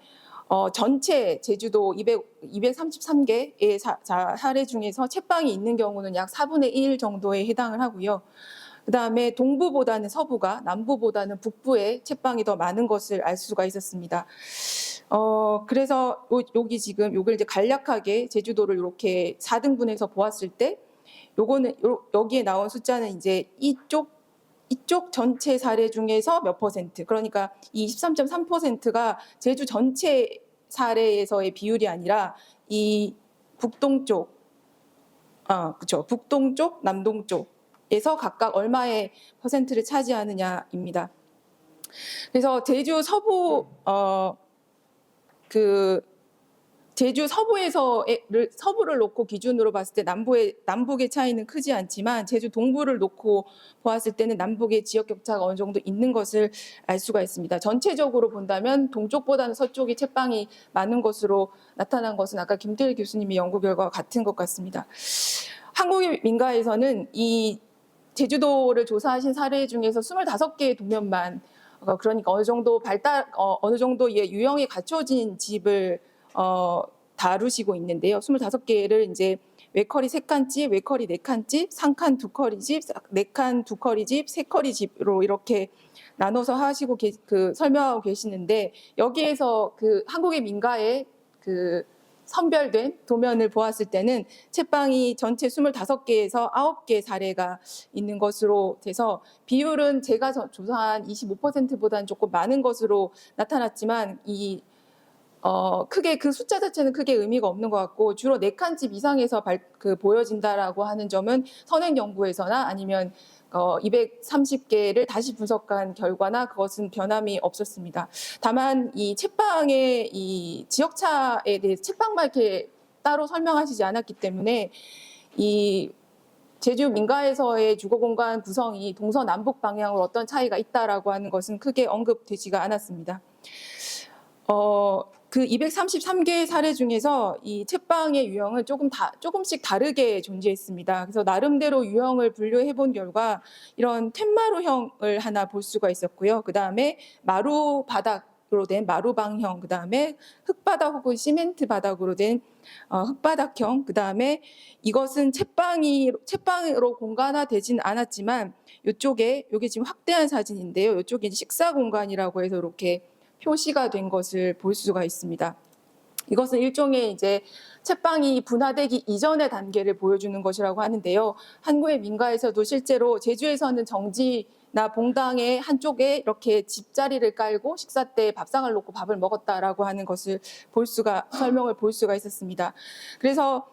D: 전체 제주도 233개의 사례 중에서 채빵이 있는 경우는 약 4분의 1 정도에 해당을 하고요. 그다음에 동부보다는 서부가, 남부보다는 북부에 채빵이 더 많은 것을 알 수가 있었습니다. 그래서 여기 지금 요걸 이제 간략하게 제주도를 이렇게 4등분해서 보았을 때, 요거는 여기에 나온 숫자는 이제 이쪽 전체 사례 중에서 몇 %, 그러니까 이 23.3%가 제주 전체 사례에서의 비율이 아니라 이 북동쪽, 그렇죠, 북동쪽, 남동쪽에서 각각 얼마의 퍼센트를 차지하느냐입니다. 그래서 제주 서부를 놓고 기준으로 봤을 때 남북의 차이는 크지 않지만, 제주 동부를 놓고 보았을 때는 남북의 지역 격차가 어느 정도 있는 것을 알 수가 있습니다. 전체적으로 본다면 동쪽보다는 서쪽이 채빵이 많은 것으로 나타난 것은 아까 김태일 교수님의 연구 결과와 같은 것 같습니다. 한국의 민가에서는 이 제주도를 조사하신 사례 중에서 25개의 도면만, 그러니까 어느 정도의 유형이 갖춰진 집을 다루시고 있는데요. 25개를 이제 외커리 3칸집, 외커리 4칸집, 3칸 2커리집, 4칸 2커리집, 3커리집으로 이렇게 나눠서 하시고 설명하고 계시는데, 여기에서 그 한국의 민가의 그 선별된 도면을 보았을 때는 채빵이 전체 25개에서 9개 사례가 있는 것으로 돼서 비율은 제가 조사한 25%보다는 조금 많은 것으로 나타났지만 크게 그 숫자 자체는 크게 의미가 없는 것 같고 주로 4칸집 이상에서 보여진다라고 하는 점은 선행연구에서나 아니면 230개를 다시 분석한 결과나 그것은 변함이 없었습니다. 다만 이 채빵의 이 지역차에 대해 채빵만 이렇게 따로 설명하시지 않았기 때문에 이 제주 민가에서의 주거공간 구성이 동서남북 방향으로 어떤 차이가 있다라고 하는 것은 크게 언급되지가 않았습니다. 그 233개의 사례 중에서 이 채빵의 유형은 조금씩 다르게 존재했습니다. 그래서 나름대로 유형을 분류해 본 결과 이런 툇마루형을 하나 볼 수가 있었고요. 그 다음에 마루 바닥으로 된 마루방형, 그 다음에 흙바닥 혹은 시멘트 바닥으로 된 흙바닥형, 그 다음에 이것은 채빵으로 공간화되진 않았지만 이게 지금 확대한 사진인데요. 이쪽이 식사 공간이라고 해서 이렇게 표시가 된 것을 볼 수가 있습니다. 이것은 일종의 이제 채빵이 분화되기 이전의 단계를 보여주는 것이라고 하는데요. 한국의 민가에서도 실제로 제주에서는 정지나 봉당의 한쪽에 이렇게 집자리를 깔고 식사 때 밥상을 놓고 밥을 먹었다라고 하는 것을 설명을 볼 수가 있었습니다. 그래서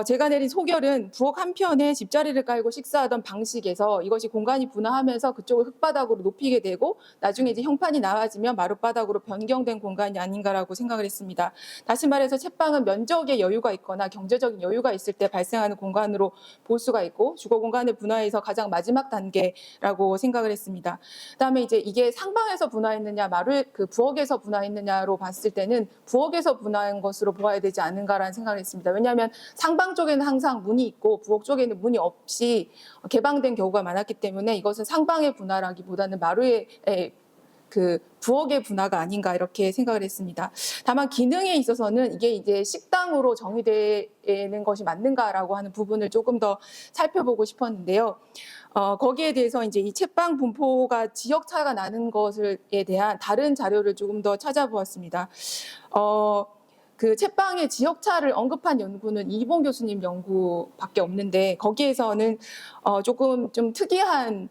D: 제가 내린 소결은 부엌 한편에 집자리를 깔고 식사하던 방식에서 이것이 공간이 분화하면서 그쪽을 흙바닥으로 높이게 되고 나중에 이제 형판이 나아지면 마룻바닥으로 변경된 공간이 아닌가라고 생각을 했습니다. 다시 말해서 채빵은 면적의 여유가 있거나 경제적인 여유가 있을 때 발생하는 공간으로 볼 수가 있고 주거 공간의 분화에서 가장 마지막 단계라고 생각을 했습니다. 그다음에 이제 이게 상방에서 분화했느냐 부엌에서 분화했느냐로 봤을 때는 부엌에서 분화한 것으로 보아야 되지 않은가라는 생각을 했습니다. 왜냐하면 상방 쪽에는 항상 문이 있고 부엌 쪽에는 문이 없이 개방된 경우가 많았기 때문에 이것은 상방의 분화라기보다는 마루의 부엌의 분화가 아닌가 이렇게 생각을 했습니다. 다만 기능에 있어서는 이게 이제 식당으로 정의되는 것이 맞는가라고 하는 부분을 조금 더 살펴보고 싶었는데요. 거기에 대해서 이제 이 채빵 분포가 지역 차가 나는 것에 대한 다른 자료를 조금 더 찾아보았습니다. 그 채빵의 지역차를 언급한 연구는 이봉 교수님 연구밖에 없는데 거기에서는 조금 좀 특이한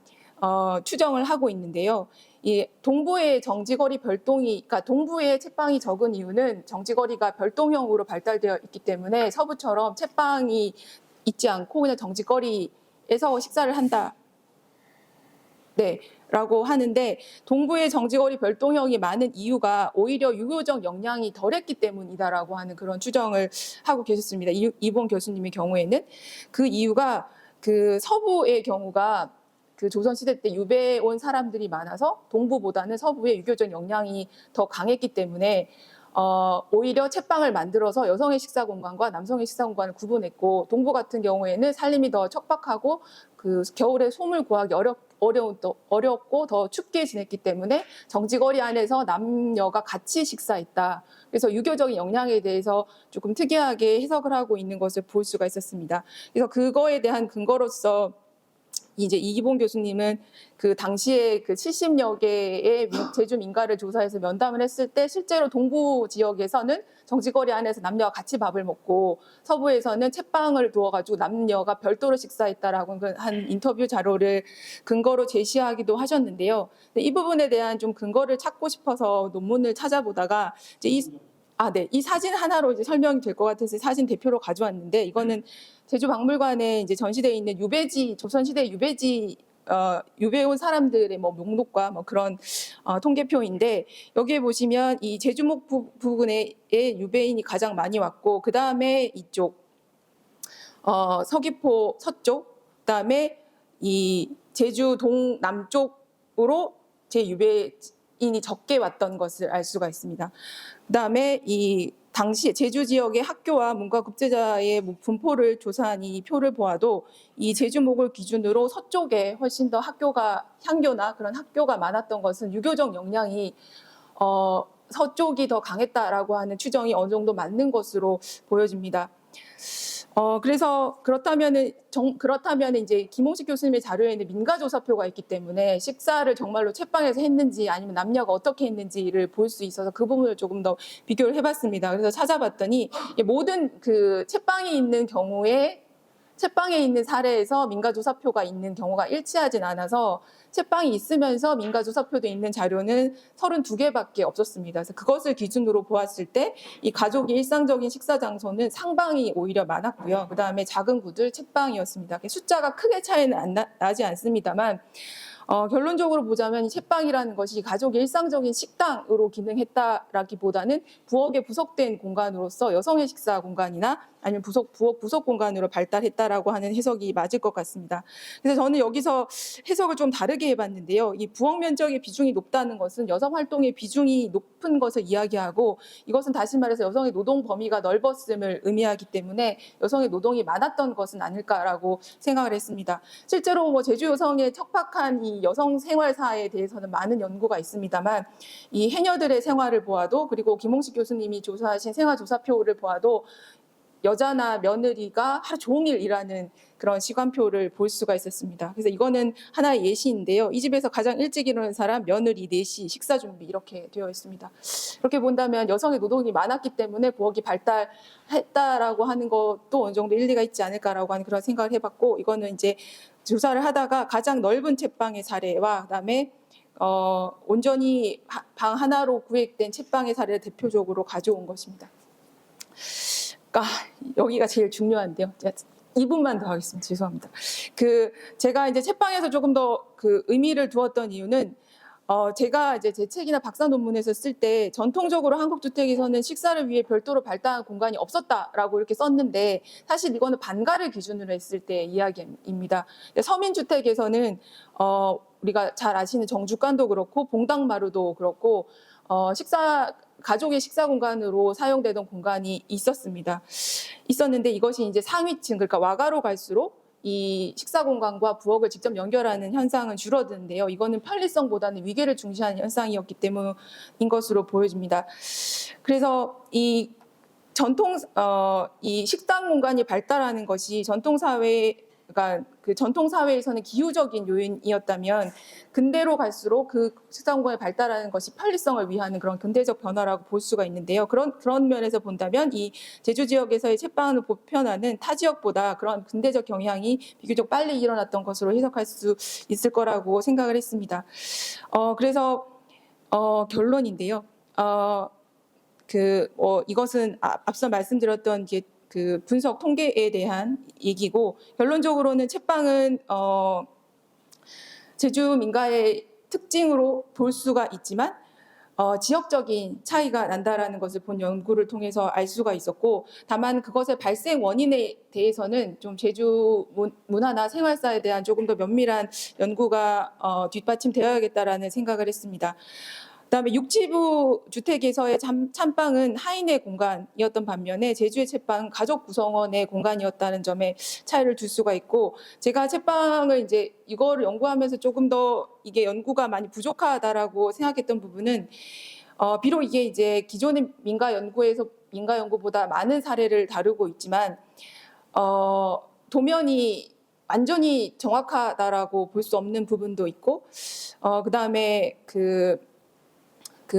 D: 추정을 하고 있는데요. 이 동부의 정지거리 그러니까 동부에 채빵이 적은 이유는 정지거리가 별동형으로 발달되어 있기 때문에 서부처럼 채빵이 있지 않고 그냥 정지거리에서 식사를 한다. 네, 라고 하는데 동부의 정지거리 별동형이 많은 이유가 오히려 유교적 영향이 덜했기 때문이다라고 하는 그런 추정을 하고 계셨습니다. 이봉 교수님의 경우에는 그 이유가 그 서부의 경우가 그 조선시대 때 유배해 온 사람들이 많아서 동부보다는 서부의 유교적 영향이 더 강했기 때문에 오히려 채빵을 만들어서 여성의 식사 공간과 남성의 식사 공간을 구분했고 동부 같은 경우에는 살림이 더 척박하고 그 겨울에 솜을 구하기 어렵고 더 춥게 지냈기 때문에 정지거리 안에서 남녀가 같이 식사했다. 그래서 유교적인 영향에 대해서 조금 특이하게 해석을 하고 있는 것을 볼 수가 있었습니다. 그래서 그거에 대한 근거로서 이제 이기봉 교수님은 그 당시에 그 70여 개의 제주 민가를 조사해서 면담을 했을 때 실제로 동부 지역에서는 정지거리 안에서 남녀가 같이 밥을 먹고 서부에서는 채빵을 두어가지고 남녀가 별도로 식사했다라고 한 인터뷰 자료를 근거로 제시하기도 하셨는데요. 이 부분에 대한 좀 근거를 찾고 싶어서 논문을 찾아보다가 이제 이 사진 하나로 이제 설명이 될 것 같아서 사진 대표로 가져왔는데 이거는 제주박물관에 이제 전시되어 있는 조선시대 유배해 온 사람들의 목록과 그런 통계표인데 여기에 보시면 이 제주목 부근에 유배인이 가장 많이 왔고 그 다음에 이쪽 서귀포 서쪽, 그 다음에 이 제주 동남쪽으로 재유배인이 적게 왔던 것을 알 수가 있습니다. 그 다음에 이 당시 제주 지역의 학교와 문과급제자의 분포를 조사한 이 표를 보아도 이 제주목을 기준으로 서쪽에 훨씬 더 향교나 그런 학교가 많았던 것은 유교적 영향이 서쪽이 더 강했다라고 하는 추정이 어느 정도 맞는 것으로 보여집니다. 그래서 그렇다면 이제 김홍식 교수님의 자료에는 민가조사표가 있기 때문에 식사를 정말로 채빵에서 했는지 아니면 남녀가 어떻게 했는지를 볼 수 있어서 그 부분을 조금 더 비교를 해봤습니다. 그래서 찾아봤더니 모든 그 채빵이 있는 경우에 채빵에 있는 사례에서 민가조사표가 있는 경우가 일치하진 않아서 채빵이 있으면서 민가조사표도 있는 자료는 32개밖에 없었습니다. 그래서 그것을 기준으로 보았을 때 이 가족의 일상적인 식사 장소는 상방이 오히려 많았고요. 그다음에 작은 구들 채빵이었습니다. 숫자가 크게 차이는 나지 않습니다만 결론적으로 보자면 이 채빵이라는 것이 가족의 일상적인 식당으로 기능했다라기보다는 부엌에 부속된 공간으로서 여성의 식사 공간이나 아니면 부엌 부속 공간으로 발달했다라고 하는 해석이 맞을 것 같습니다. 그래서 저는 여기서 해석을 좀 다르게 해봤는데요. 이 부엌 면적의 비중이 높다는 것은 여성 활동의 비중이 높은 것을 이야기하고 이것은 다시 말해서 여성의 노동 범위가 넓었음을 의미하기 때문에 여성의 노동이 많았던 것은 아닐까라고 생각을 했습니다. 실제로 제주 여성의 척박한 이 여성 생활사에 대해서는 많은 연구가 있습니다만 이 해녀들의 생활을 보아도 그리고 김홍식 교수님이 조사하신 생활조사표를 보아도 여자나 며느리가 하루 종일 일하는 그런 시간표를 볼 수가 있었습니다. 그래서 이거는 하나의 예시인데요. 이 집에서 가장 일찍 일어나는 사람, 며느리 4시, 식사 준비 이렇게 되어 있습니다. 그렇게 본다면 여성의 노동이 많았기 때문에 부엌이 발달했다라고 하는 것도 어느 정도 일리가 있지 않을까라고 하는 그런 생각을 해봤고 이거는 이제 조사를 하다가 가장 넓은 채빵의 사례와 그다음에 온전히 방 하나로 구획된 채빵의 사례를 대표적으로 가져온 것입니다. 여기가 제일 중요한데요. 2분만 더 하겠습니다. 죄송합니다. 제가 이제 채빵에서 조금 더 의미를 두었던 이유는 제가 이제 제 책이나 박사 논문에서 쓸 때 전통적으로 한국 주택에서는 식사를 위해 별도로 발달한 공간이 없었다라고 이렇게 썼는데 사실 이거는 반가를 기준으로 했을 때 이야기입니다. 서민 주택에서는 우리가 잘 아시는 정주간도 그렇고 봉당마루도 그렇고 가족의 식사 공간으로 사용되던 공간이 있었는데 이것이 이제 상위층 그러니까 와가로 갈수록 이 식사 공간과 부엌을 직접 연결하는 현상은 줄어드는데요. 이거는 편리성보다는 위계를 중시하는 현상이었기 때문인 것으로 보여집니다. 그래서 이 식당 공간이 발달하는 것이 전통 사회에서는 기후적인 요인이었다면 근대로 갈수록 그 식사 공간이 발달하는 것이 편리성을 위한 그런 근대적 변화라고 볼 수가 있는데요. 그런 면에서 본다면 이 제주 지역에서의 채빵을 보편화는 타 지역보다 그런 근대적 경향이 비교적 빨리 일어났던 것으로 해석할 수 있을 거라고 생각을 했습니다. 그래서 결론인데요. 이것은 앞서 말씀드렸던 분석 통계에 대한 얘기고 결론적으로는 채빵은 제주 민가의 특징으로 볼 수가 있지만 지역적인 차이가 난다라는 것을 본 연구를 통해서 알 수가 있었고 다만 그것의 발생 원인에 대해서는 좀 제주 문화나 생활사에 대한 조금 더 면밀한 연구가 뒷받침되어야겠다라는 생각을 했습니다. 그다음에 육지부 주택에서의 찬방은 하인의 공간이었던 반면에 제주의 채빵은 가족 구성원의 공간이었다는 점에 차이를 둘 수가 있고 제가 채빵을 이제 이거를 연구하면서 조금 더 이게 연구가 많이 부족하다라고 생각했던 부분은 비록 이게 이제 기존의 민가 연구보다 많은 사례를 다루고 있지만 도면이 완전히 정확하다라고 볼 수 없는 부분도 있고 그다음에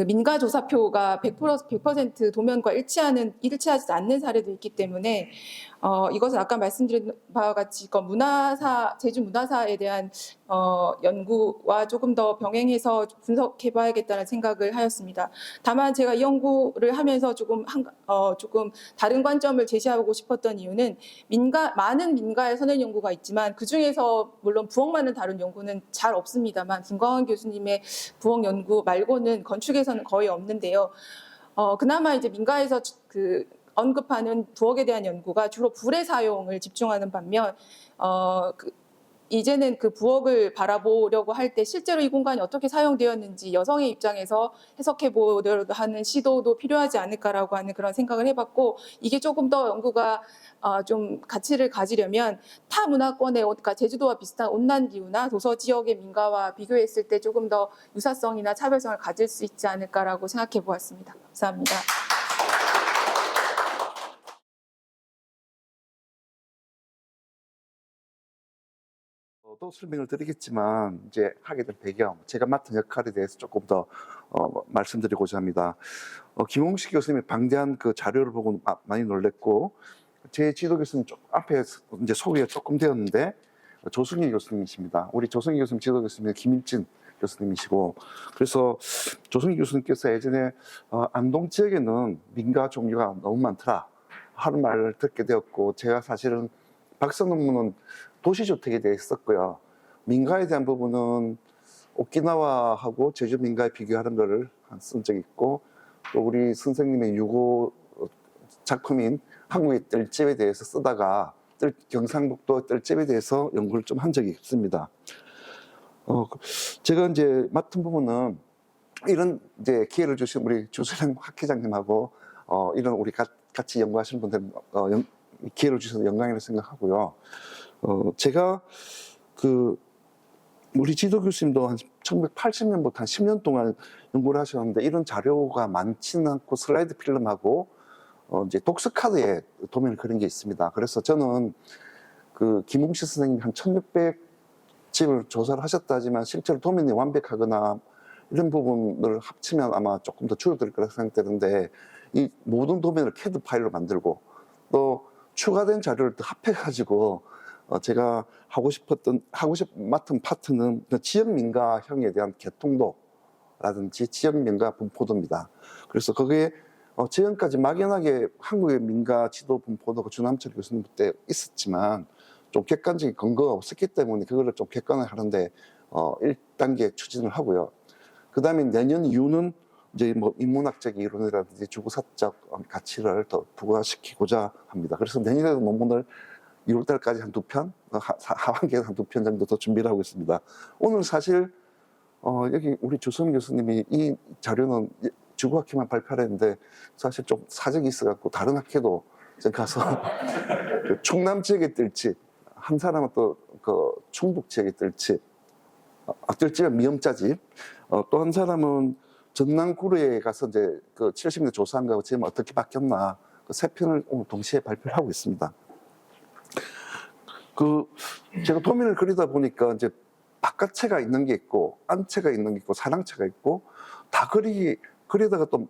D: 민가 조사표가 100% 도면과 일치하지 않는 사례도 있기 때문에 이것은 아까 말씀드린 바와 같이 제주 문화사에 대한 연구와 조금 더 병행해서 분석해봐야겠다는 생각을 하였습니다. 다만 제가 이 연구를 하면서 조금 다른 관점을 제시하고 싶었던 이유는 많은 민가의 선행 연구가 있지만 그 중에서 물론 부엌만을 다룬 연구는 잘 없습니다만 김광환 교수님의 부엌 연구 말고는 건축에서는 거의 없는데요. 그나마 이제 민가에서 언급하는 부엌에 대한 연구가 주로 불의 사용을 집중하는 반면 이제는 그 부엌을 바라보려고 할 때 실제로 이 공간이 어떻게 사용되었는지 여성의 입장에서 해석해 보려고 하는 시도도 필요하지 않을까라고 하는 그런 생각을 해봤고 이게 조금 더 연구가 좀 가치를 가지려면 타 문화권의 그러니까 제주도와 비슷한 온난 기후나 도서 지역의 민가와 비교했을 때 조금 더 유사성이나 차별성을 가질 수 있지 않을까라고 생각해 보았습니다. 감사합니다.
E: 또 설명을 드리겠지만 이제 하게 된 배경, 제가 맡은 역할에 대해서 조금 더 말씀드리고자 합니다. 김홍식 교수님의 방대한 그 자료를 보고 많이 놀랬고, 제 지도 교수님 앞에 이제 소개가 조금 되었는데 조승희 교수님이십니다. 우리 조승희 교수님 지도 교수님은 김일진 교수님이시고, 그래서 조승희 교수님께서 예전에 안동 지역에는 민가 종류가 너무 많더라 하는 말을 듣게 되었고, 제가 사실은 박사 논문은 도시주택에 대해 썼고요. 민가에 대한 부분은 오키나와하고 제주 민가에 비교하는 거를 쓴 적이 있고, 또 우리 선생님의 유고 작품인 한국의 뜰집에 대해서 쓰다가 경상북도 뜰집에 대해서 연구를 좀 한 적이 있습니다. 제가 이제 맡은 부분은 이런 이제 기회를 주신 우리 주수령 학회장님하고 이런 우리 같이 연구하시는 분들 기회를 주셔서 영광이라고 생각하고요. 제가 우리 지도 교수님도 한 1980년부터 한 10년 동안 연구를 하셨는데 이런 자료가 많지는 않고 슬라이드 필름하고 이제 독서 카드에 도면을 그린 게 있습니다. 그래서 저는 김홍식 선생님이 한 1600집을 조사를 하셨다 하지만 실제로 도면이 완벽하거나 이런 부분을 합치면 아마 조금 더 줄어들 거라고 생각되는데, 이 모든 도면을 CAD 파일로 만들고 또 추가된 자료를 또 합해가지고 제가 맡은 파트는 지역 민가형에 대한 개통도라든지 지역 민가 분포도입니다. 그래서 거기에 지금까지 막연하게 한국의 민가 지도 분포도가 주남철 교수님 때 있었지만 좀 객관적인 근거가 없었기 때문에 그거를 좀 객관화하는데 1단계 추진을 하고요. 그 다음에 내년 이후는 이제 뭐 인문학적 이론이라든지 주거사적 가치를 더 부과시키고자 합니다. 그래서 내년에도 논문을 2월달까지 한 2편, 하반기에 한 2편 정도 더 준비를 하고 있습니다. 오늘 사실 여기 우리 주성 교수님이 이 자료는 주거학회만 발표를 했는데 사실 좀 사정이 있어갖고 다른 학회도 가서 충남 지역에 뜰집, 한 사람은 또 충북 지역에 뜰집, 뜰집은 미음자집, 또 한 사람은 전남구에 가서 이제 70년대 조사한 거하고 지금 어떻게 바뀌었나 세 편을 오늘 동시에 발표를 하고 있습니다. 제가 도면을 그리다 보니까 이제 바깥채가 있는 게 있고 안채가 있는 게 있고 사랑채가 있고 다 그리다가 또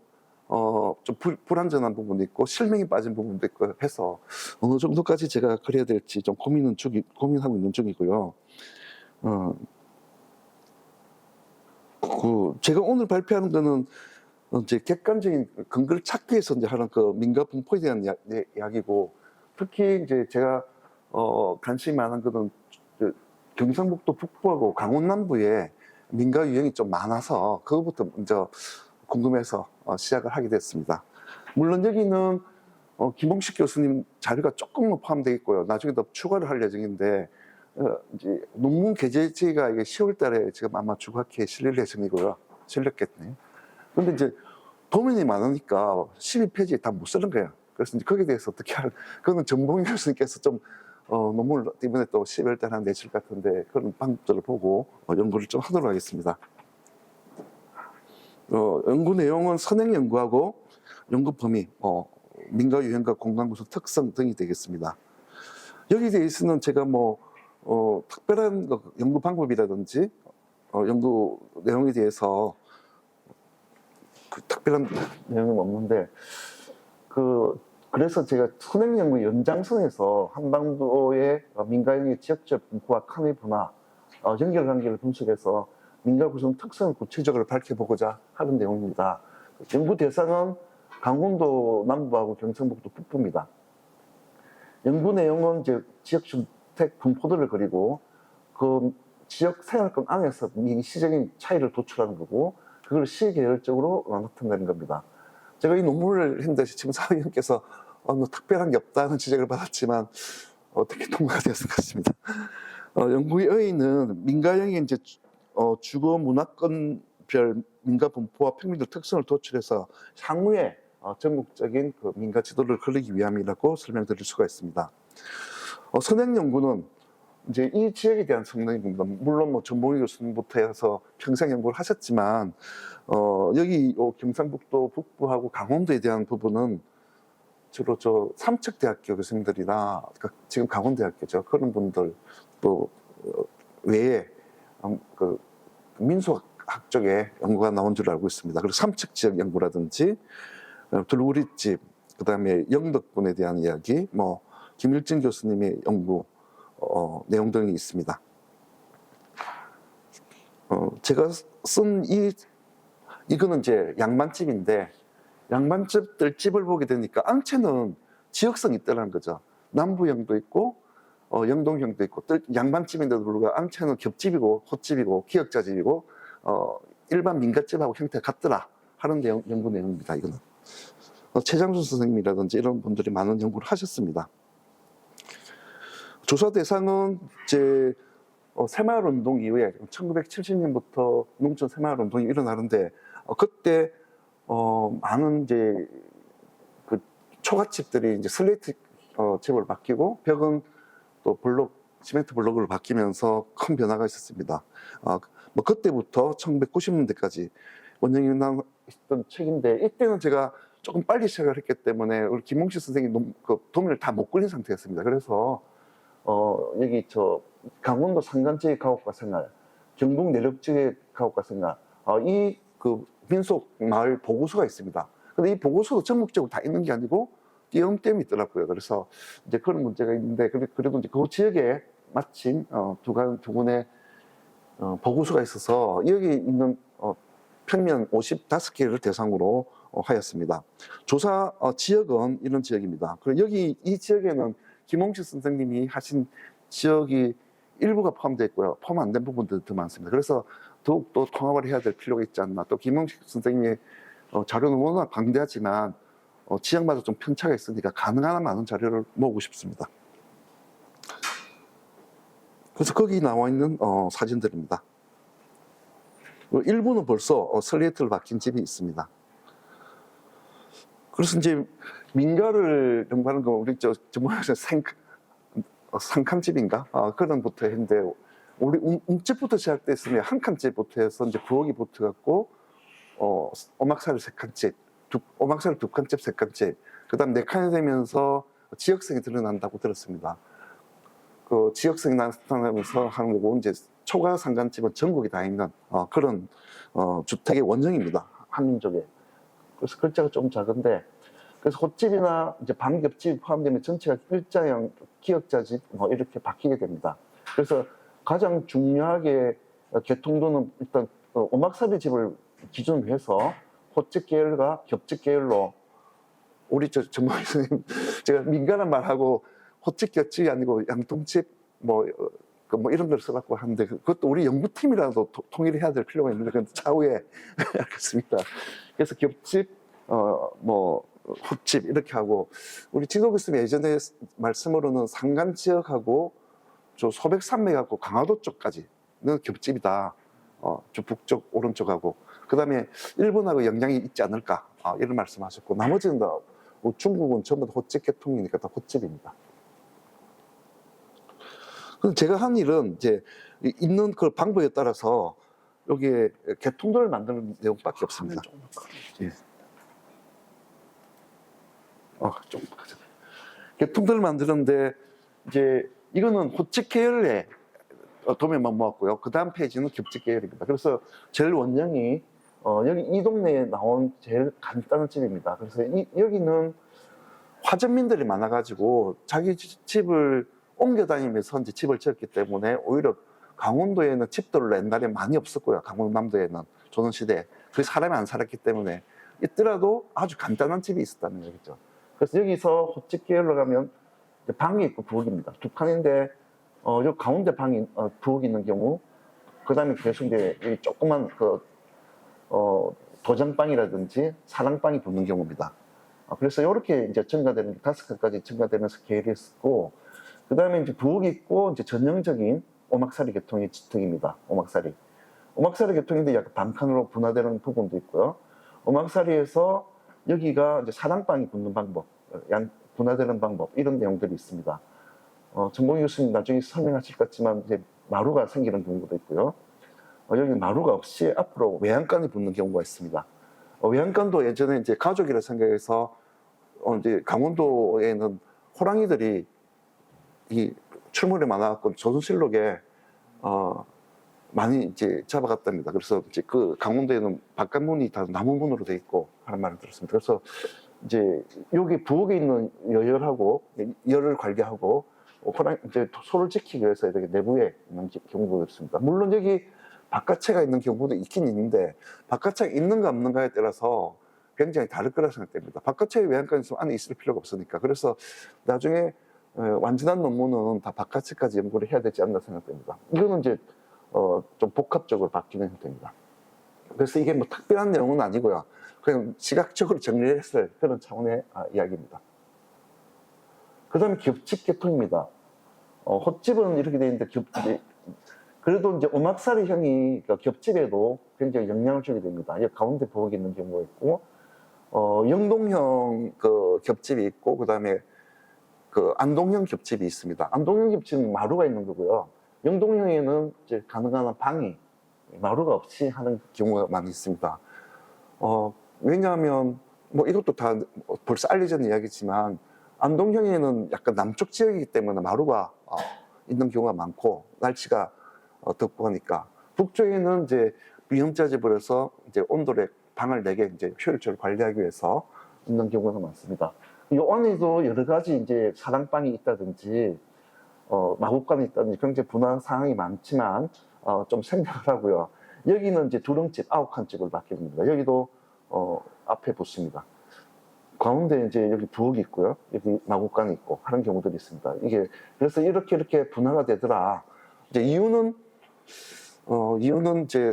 E: 좀 불완전한 부분도 있고 실명이 빠진 부분도 있고 해서 어느 정도까지 제가 그려야 될지 좀 고민하고 있는 중이고요. 제가 오늘 발표하는 거는 이제 객관적인 근거를 찾기 위해서 이제 하는 민가 분포에 대한 이야기고, 특히 이제 제가 관심이 많은 것은 경상북도 북부하고 강원 남부에 민가 유형이 좀 많아서 그것부터 먼저 궁금해서 시작을 하게 됐습니다. 물론 여기는 김홍식 교수님 자료가 조금 포함되어 있고요. 나중에 더 추가를 할 예정인데 이제 논문 게재지가 이게 10월 달에 지금 아마 주학회에 실릴 예정이고요. 실렸겠네요. 근데 이제 도면이 많으니까 12페이지에 다 못 쓰는 거예요. 그래서 이제 거기에 대해서 어떻게 그거는 전봉희 교수님께서 좀 논문을 이번에 또 12월 달에 한 내실 같은데 그런 방법들을 보고 연구를 좀 하도록 하겠습니다. 연구 내용은 선행 연구하고 연구 범위, 민가 유형과 공간 구성 특성 등이 되겠습니다. 여기에 대해서는 제가 특별한 연구 방법이라든지 연구 내용에 대해서 특별한 내용은 없는데 그래서 제가 선행 연구 연장선에서 한반도의 민가형의 지역적 분포와 칸의 분화, 연결관계를 분석해서 민가 구성 특성을 구체적으로 밝혀보고자 하는 내용입니다. 연구 대상은 강원도 남부하고 경상북도 북부입니다. 연구 내용은 이제 지역 주택 분포도를 그리고 그 지역 생활권 안에서 시적인 차이를 도출하는 거고, 그걸 시계열적으로 나타내는 겁니다. 제가 이 논문을 했는데 지금 사회위원께서 특별한 게 없다는 지적을 받았지만 어떻게 통과가 되었을 것 같습니다. 연구의 의의는 민가형의 이제 주거 문화권별 민가 분포와 평민들 특성을 도출해서 향후에 전국적인 민가 지도를 그리기 위함이라고 설명드릴 수가 있습니다. 선행 연구는 이제 이 지역에 대한 선행 연구입니다. 물론 전봉희 교수님부터 해서 평생 연구를 하셨지만 여기 경상북도 북부하고 강원도에 대한 부분은 주로 삼척대학교 교수님들이나 지금 강원대학교죠. 그런 분들 또 외에 그 민속학 쪽에 연구가 나온 줄 알고 있습니다. 그리고 삼척 지역 연구라든지 둘구리집, 그다음에 영덕군에 대한 이야기, 뭐 김일진 교수님의 연구 내용 등이 있습니다. 제가 쓴 이거는 이제 양반집인데, 양반집들 집을 보게 되니까 앙채는 지역성이 있다는 거죠. 남부형도 있고 영동형도 있고, 양반집인데도 불구하고 앙채는 겹집이고 헛집이고 기역자집이고 일반 민가집하고 형태가 같더라 하는 연구 내용입니다. 이거는 최장준 선생님이라든지 이런 분들이 많은 연구를 하셨습니다. 조사 대상은 이제 새마을운동 이후에 1970년부터 농촌 새마을운동이 일어나는데, 그때 많은 이제 그 초가집들이 이제 슬레이트 집을 바뀌고 벽은 또 시멘트 블록으로 바뀌면서 큰 변화가 있었습니다. 뭐 그때부터 1990년대까지 원영이 나왔던 책인데, 이때는 제가 조금 빨리 시작을 했기 때문에 우리 김홍식 선생님 그 도면을 다 못 그린 상태였습니다. 그래서 여기 강원도 산간지의 가옥과 생활, 경북 내륙지의 가옥과 생활, 이 그 민속 마을 보고서가 있습니다. 근데 이 보고서도 전국적으로 다 있는 게 아니고 띄엄띄엄 있더라고요. 그래서 이제 그런 문제가 있는데, 그래도 이제 그 지역에 마침 두 군의 보고서가 있어서 여기 있는 평면 55개를 대상으로 하였습니다. 조사 지역은 이런 지역입니다. 그리고 여기 이 지역에는 김홍식 선생님이 하신 지역이 일부가 포함되어 있고요. 포함 안 된 부분들도 더 많습니다. 그래서 더욱더 통합을 해야 될 필요가 있지 않나. 또 김홍식 선생님의 자료는 워낙 방대하지만 지역마다 좀 편차가 있으니까 가능한 한 많은 자료를 모으고 싶습니다. 그래서 거기 나와 있는 사진들입니다. 일부는 벌써 슬레이트를 박힌 집이 있습니다. 그래서 이제 민가를 연구하는 거 우리 전문에서 상칸집인가 그런 부터 했는데, 우리 움집부터 시작됐으면 한 칸집부터 해서 이제 부엌이 붙어갖고 오막살이 3칸집, 오막살이 2칸집, 3칸집, 그다음 4칸이 되면서 지역성이 드러난다고 들었습니다. 그 지역성이 나타나면서 하는 거고, 이제 초가 상간집은 전국에 다 있는 그런 주택의 원형입니다. 한민족에. 그래서 글자가 좀 작은데, 그래서 헛집이나 이제 반겹집이 포함되면 전체가 일자형 기역자집 이렇게 바뀌게 됩니다. 그래서 가장 중요하게 개통도는 일단 오막살이 집을 기준으로 해서 헛집 계열과 겹집 계열로, 우리 정말 선생님 제가 민감한 말하고 헛집 겹집이 아니고 양통집 뭐 이런 걸 써갖고 하는데, 그것도 우리 연구팀이라도 통일을 해야 될 필요가 있는데 그건 차후에 알겠습니다. 그래서 겹집 헛집 이렇게 하고, 우리 지도 교수님 예전에 말씀으로는 산간 지역하고 저 소백산맥하고 강화도 쪽까지는 겹집이다. 저 북쪽 오른쪽하고, 그 다음에 일본하고 영향이 있지 않을까 이런 말씀하셨고, 나머지는 다 중국은 전부 다 헛집 계통이니까 다 헛집입니다. 그래서 제가 한 일은 이제 있는 그 방법에 따라서 여기에 계통들을 만드는 내용밖에 없습니다. 예. 좀 계통들을 만드는데, 이제 이거는 헛집 계열의 도면만 모았고요. 그 다음 페이지는 겹집 계열입니다. 그래서 제일 원형이 여기 이 동네에 나온 제일 간단한 집입니다. 그래서 여기는 화전민들이 많아가지고 자기 집을 옮겨 다니면서 이제 집을 지었기 때문에 오히려 강원도에는 집들을 옛날에 많이 없었고요. 강원남도에는 조선시대에 그 사람이 안 살았기 때문에, 있더라도 아주 간단한 집이 있었다는 얘기죠. 그래서 여기서 헛집 계열로 가면 방이 있고 부엌입니다. 두 칸인데 요 가운데 방이 부엌이 있는 경우, 그 다음에 계속 이제 조그만 도장방이라든지 사랑방이 붙는 경우입니다. 그래서 이렇게 이제 증가되는 5칸까지 증가되면서 계열이 있었고, 그 다음에 이제 부엌이 있고 이제 전형적인 오막살이 계통의 주택입니다. 오막살이 계통인데 약간 반칸으로 분화되는 부분도 있고요. 오막살이에서 여기가 이제 사랑방이 붙는 방법, 분화되는 방법, 이런 내용들이 있습니다. 정봉희 교수님 나중에 설명하실 것 같지만 이제 마루가 생기는 경우도 있고요. 여기 마루가 없이 앞으로 외양간이 붙는 경우가 있습니다. 외양간도 예전에 이제 가족이라 생각해서 이제 강원도에는 호랑이들이 이 출몰이 많아갖고 조선실록에 많이 이제 잡아갔답니다. 그래서 이제 그 강원도에는 바깥문이 다 나무문으로 돼 있고 하는 말을 들었습니다. 그래서 이제 여기 부엌에 있는 여열하고 열을 관리하고 이제 소를 지키기 위해서 이렇게 내부에 있는 경우도 있습니다. 물론 여기 바깥채가 있는 경우도 있긴 있는데 바깥채가 있는가 없는가에 따라서 굉장히 다를 거라 생각됩니다. 바깥채에 외양간이 있으면 안에 있을 필요가 없으니까. 그래서 나중에 완전한 논문은 다 바깥채까지 연구를 해야 되지 않나 생각됩니다. 이거는 이제 좀 복합적으로 바뀌는 형태입니다. 그래서 이게 뭐 특별한 내용은 아니고요. 그냥 시각적으로 정리했을 그런 차원의 이야기입니다. 그 다음에 겹집 계통입니다. 헛집은 이렇게 되어 있는데 그래도 이제 오막살이형이 겹집에도 굉장히 영향을 주게 됩니다. 여기 가운데 부엌에 있는 경우가 있고, 영동형 그 겹집이 있고, 그 다음에 그 안동형 겹집이 있습니다. 안동형 겹집은 마루가 있는 거고요. 영동형에는 이제 가능한 한 방이 마루가 없이 하는 경우가 많이 있습니다. 왜냐하면 뭐 이것도 다 벌써 알려진 이야기지만 안동형에는 약간 남쪽 지역이기 때문에 마루가 있는 경우가 많고 날씨가 덥고 하니까 북쪽에는 이제 비음자집을 해서 이제 온도를 방을 내게 이제 효율적으로 관리하기 위해서 있는 경우가 많습니다. 이 안에도 여러 가지 이제 사랑방이 있다든지 마구간이 있다든지 굉장히 분화한 상황이 많지만 좀 생략을 하고요. 여기는 이제 두렁집 9칸집을 받게 됩니다. 여기도 앞에 보십니다. 가운데 이제 여기 부엌이 있고요. 여기 마구간이 있고 하는 경우들이 있습니다. 이게 그래서 이렇게 분화가 되더라. 이제 이유는 이제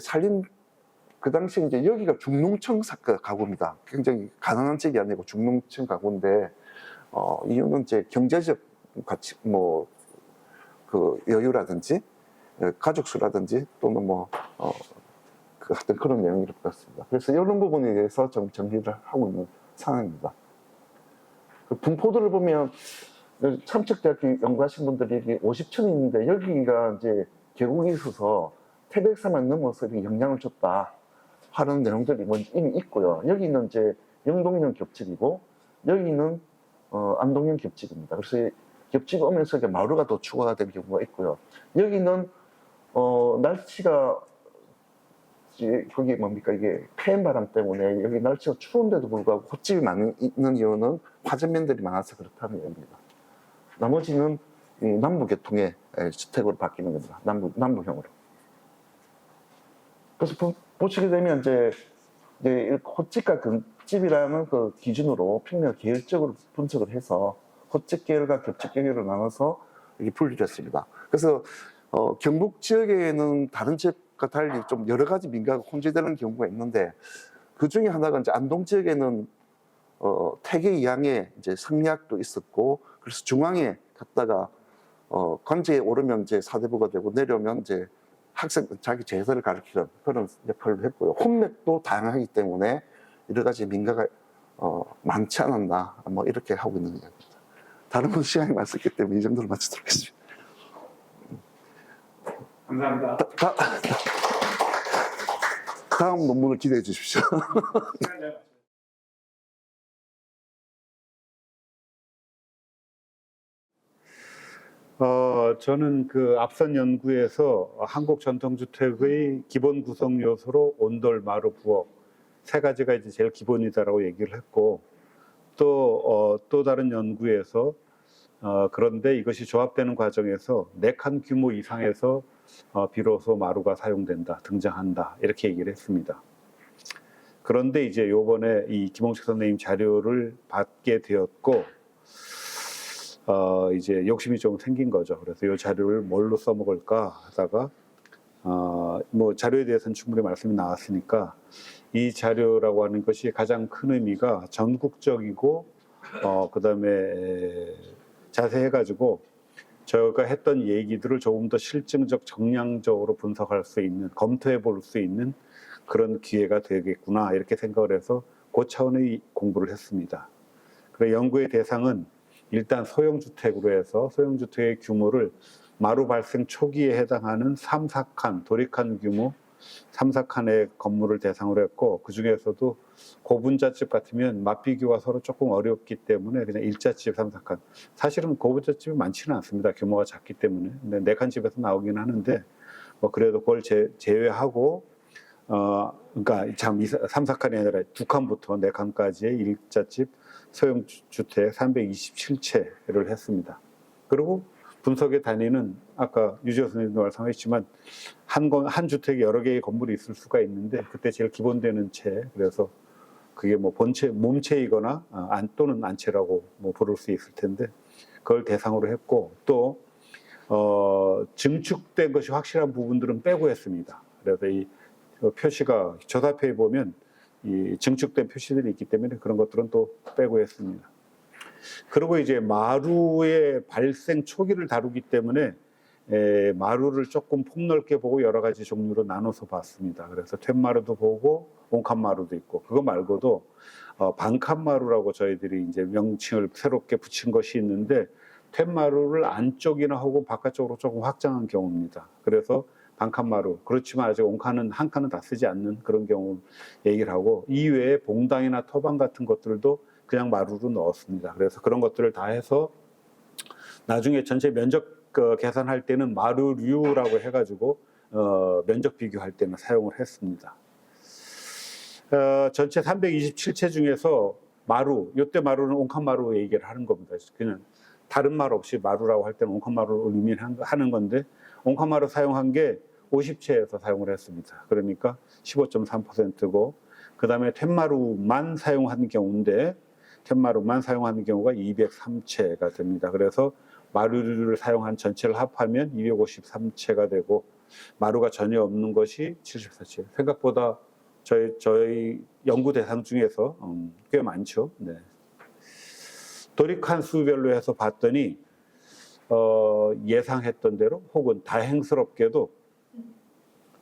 E: 그 당시 이제 여기가 중농층 가구입니다. 굉장히 가난한 집이 아니고 중농층 가구인데 이유는 이제 경제적 가치 그 여유라든지 가족 수라든지 또는 하여튼 그런 내용일 것 같습니다. 그래서 이런 부분에 대해서 좀 정리를 하고 있는 상황입니다. 그 분포도를 보면 참척대학교 연구하신 분들이 50층이 있는데 여기가 이제 계곡이 있어서 태백산만 넘어서 영향을 줬다 하는 내용들이 이미 있고요. 여기는 이제 영동형 겹집이고 여기는 안동형 겹집입니다. 그래서 겹집이 오면서 마루가 더 추가가 된 경우가 있고요. 여기는 날씨가 거기 뭡니까 이게 폐인 바람 때문에 여기 날씨가 추운데도 불구하고 헛집이 있는 이유는 화전면들이 많아서 그렇다는 얘기입니다. 나머지는 남부 계통의 주택으로 바뀌는 겁니다. 남부형으로. 그래서 보시게 되면 이제 헛집과 금집이라는 그 기준으로 평면 계열적으로 분석을 해서 헛집 계열과 겹집 계열로 나눠서 이렇게 분리를 했습니다. 그래서 경북 지역에는 다른 지역과 달리 좀 여러 가지 민가가 혼재되는 경우가 있는데 그 중에 하나가 이제 안동 지역에는 태계 이항에 이제 성리학도 있었고 그래서 중앙에 갔다가 관제에 오르면 이제 사대부가 되고 내려오면 이제 학생 자기 제사를 가르치는 그런 역할을 했고요. 혼맥도 다양하기 때문에 여러 가지 민가가 많지 않았나 이렇게 하고 있는 이야기입니다. 다른 분 시간이 많았기 때문에 이 정도로 마치도록 하겠습니다.
C: 감사합니다.
E: 다음 논문을 기대해 주십시오.
F: 저는 그 앞선 연구에서 한국 전통주택의 기본 구성 요소로 온돌, 마루, 부엌 세 가지가 이제 제일 기본이다라고 얘기를 했고 또 다른 연구에서 그런데 이것이 조합되는 과정에서 4칸 규모 이상에서 비로소 마루가 사용된다, 등장한다 이렇게 얘기를 했습니다. 그런데 이제 요번에 이 김홍식 선생님 자료를 받게 되었고 이제 욕심이 좀 생긴 거죠. 그래서 이 자료를 뭘로 써먹을까 하다가 뭐 자료에 대해서는 충분히 말씀이 나왔으니까 이 자료라고 하는 것이 가장 큰 의미가 전국적이고 그다음에 자세해가지고 저희가 했던 얘기들을 조금 더 실증적, 정량적으로 분석할 수 있는, 검토해 볼 수 있는 그런 기회가 되겠구나 이렇게 생각을 해서 그 차원의 공부를 했습니다. 그래서 연구의 대상은 일단 소형주택으로 해서 소형주택의 규모를 마루 발생 초기에 해당하는 3, 4칸, 도리칸 규모 3, 4칸의 건물을 대상으로 했고 그 중에서도 고분자집 같으면 맞비교가 서로 조금 어렵기 때문에 그냥 일자집 3, 4칸 사실은 고분자집이 많지는 않습니다. 규모가 작기 때문에. 근데 4칸 집에서 나오긴 하는데 그래도 그걸 제외하고 그러니까 참 3, 4칸이 아니라 2칸부터 4칸까지의 일자집 소형 주택 327채를 했습니다. 그리고 분석의 단위는 아까 유지호 선생님도 말씀하셨지만 한 주택에 여러 개의 건물이 있을 수가 있는데 그때 제일 기본되는 채, 그래서 그게 뭐 본채, 몸채이거나 또는 안채라고 뭐 부를 수 있을 텐데 그걸 대상으로 했고 또 증축된 것이 확실한 부분들은 빼고 했습니다. 그래서 이 표시가 조사표에 보면 이 증축된 표시들이 있기 때문에 그런 것들은 또 빼고 했습니다. 그리고 이제 마루의 발생 초기를 다루기 때문에 마루를 조금 폭넓게 보고 여러 가지 종류로 나눠서 봤습니다. 그래서 툇마루도 보고 온칸마루도 있고 그거 말고도 반칸마루라고 저희들이 이제 명칭을 새롭게 붙인 것이 있는데 툇마루를 안쪽이나 하고 바깥쪽으로 조금 확장한 경우입니다. 그래서 반칸마루, 그렇지만 아직 온칸은 한 칸은 다 쓰지 않는 그런 경우 얘기를 하고 이외에 봉당이나 터방 같은 것들도 그냥 마루로 넣었습니다. 그래서 그런 것들을 다 해서 나중에 전체 면적 계산할 때는 마루류라고 해가지고 면적 비교할 때는 사용을 했습니다. 전체 327채 중에서 마루, 이때 마루는 온칸마루 얘기를 하는 겁니다. 그냥 다른 말 없이 마루라고 할 때는 온칸마루를 의미하는 건데 온칸마루 사용한 게 50채에서 사용을 했습니다. 그러니까 15.3%고 그 다음에 툇마루만 사용한 경우인데 툇마루만 사용하는 경우가 203채가 됩니다. 그래서 마루를 사용한 전체를 합하면 253채가 되고 마루가 전혀 없는 것이 74채. 생각보다 저희 연구 대상 중에서 꽤 많죠. 네. 도립칸 수별로 해서 봤더니 예상했던 대로 혹은 다행스럽게도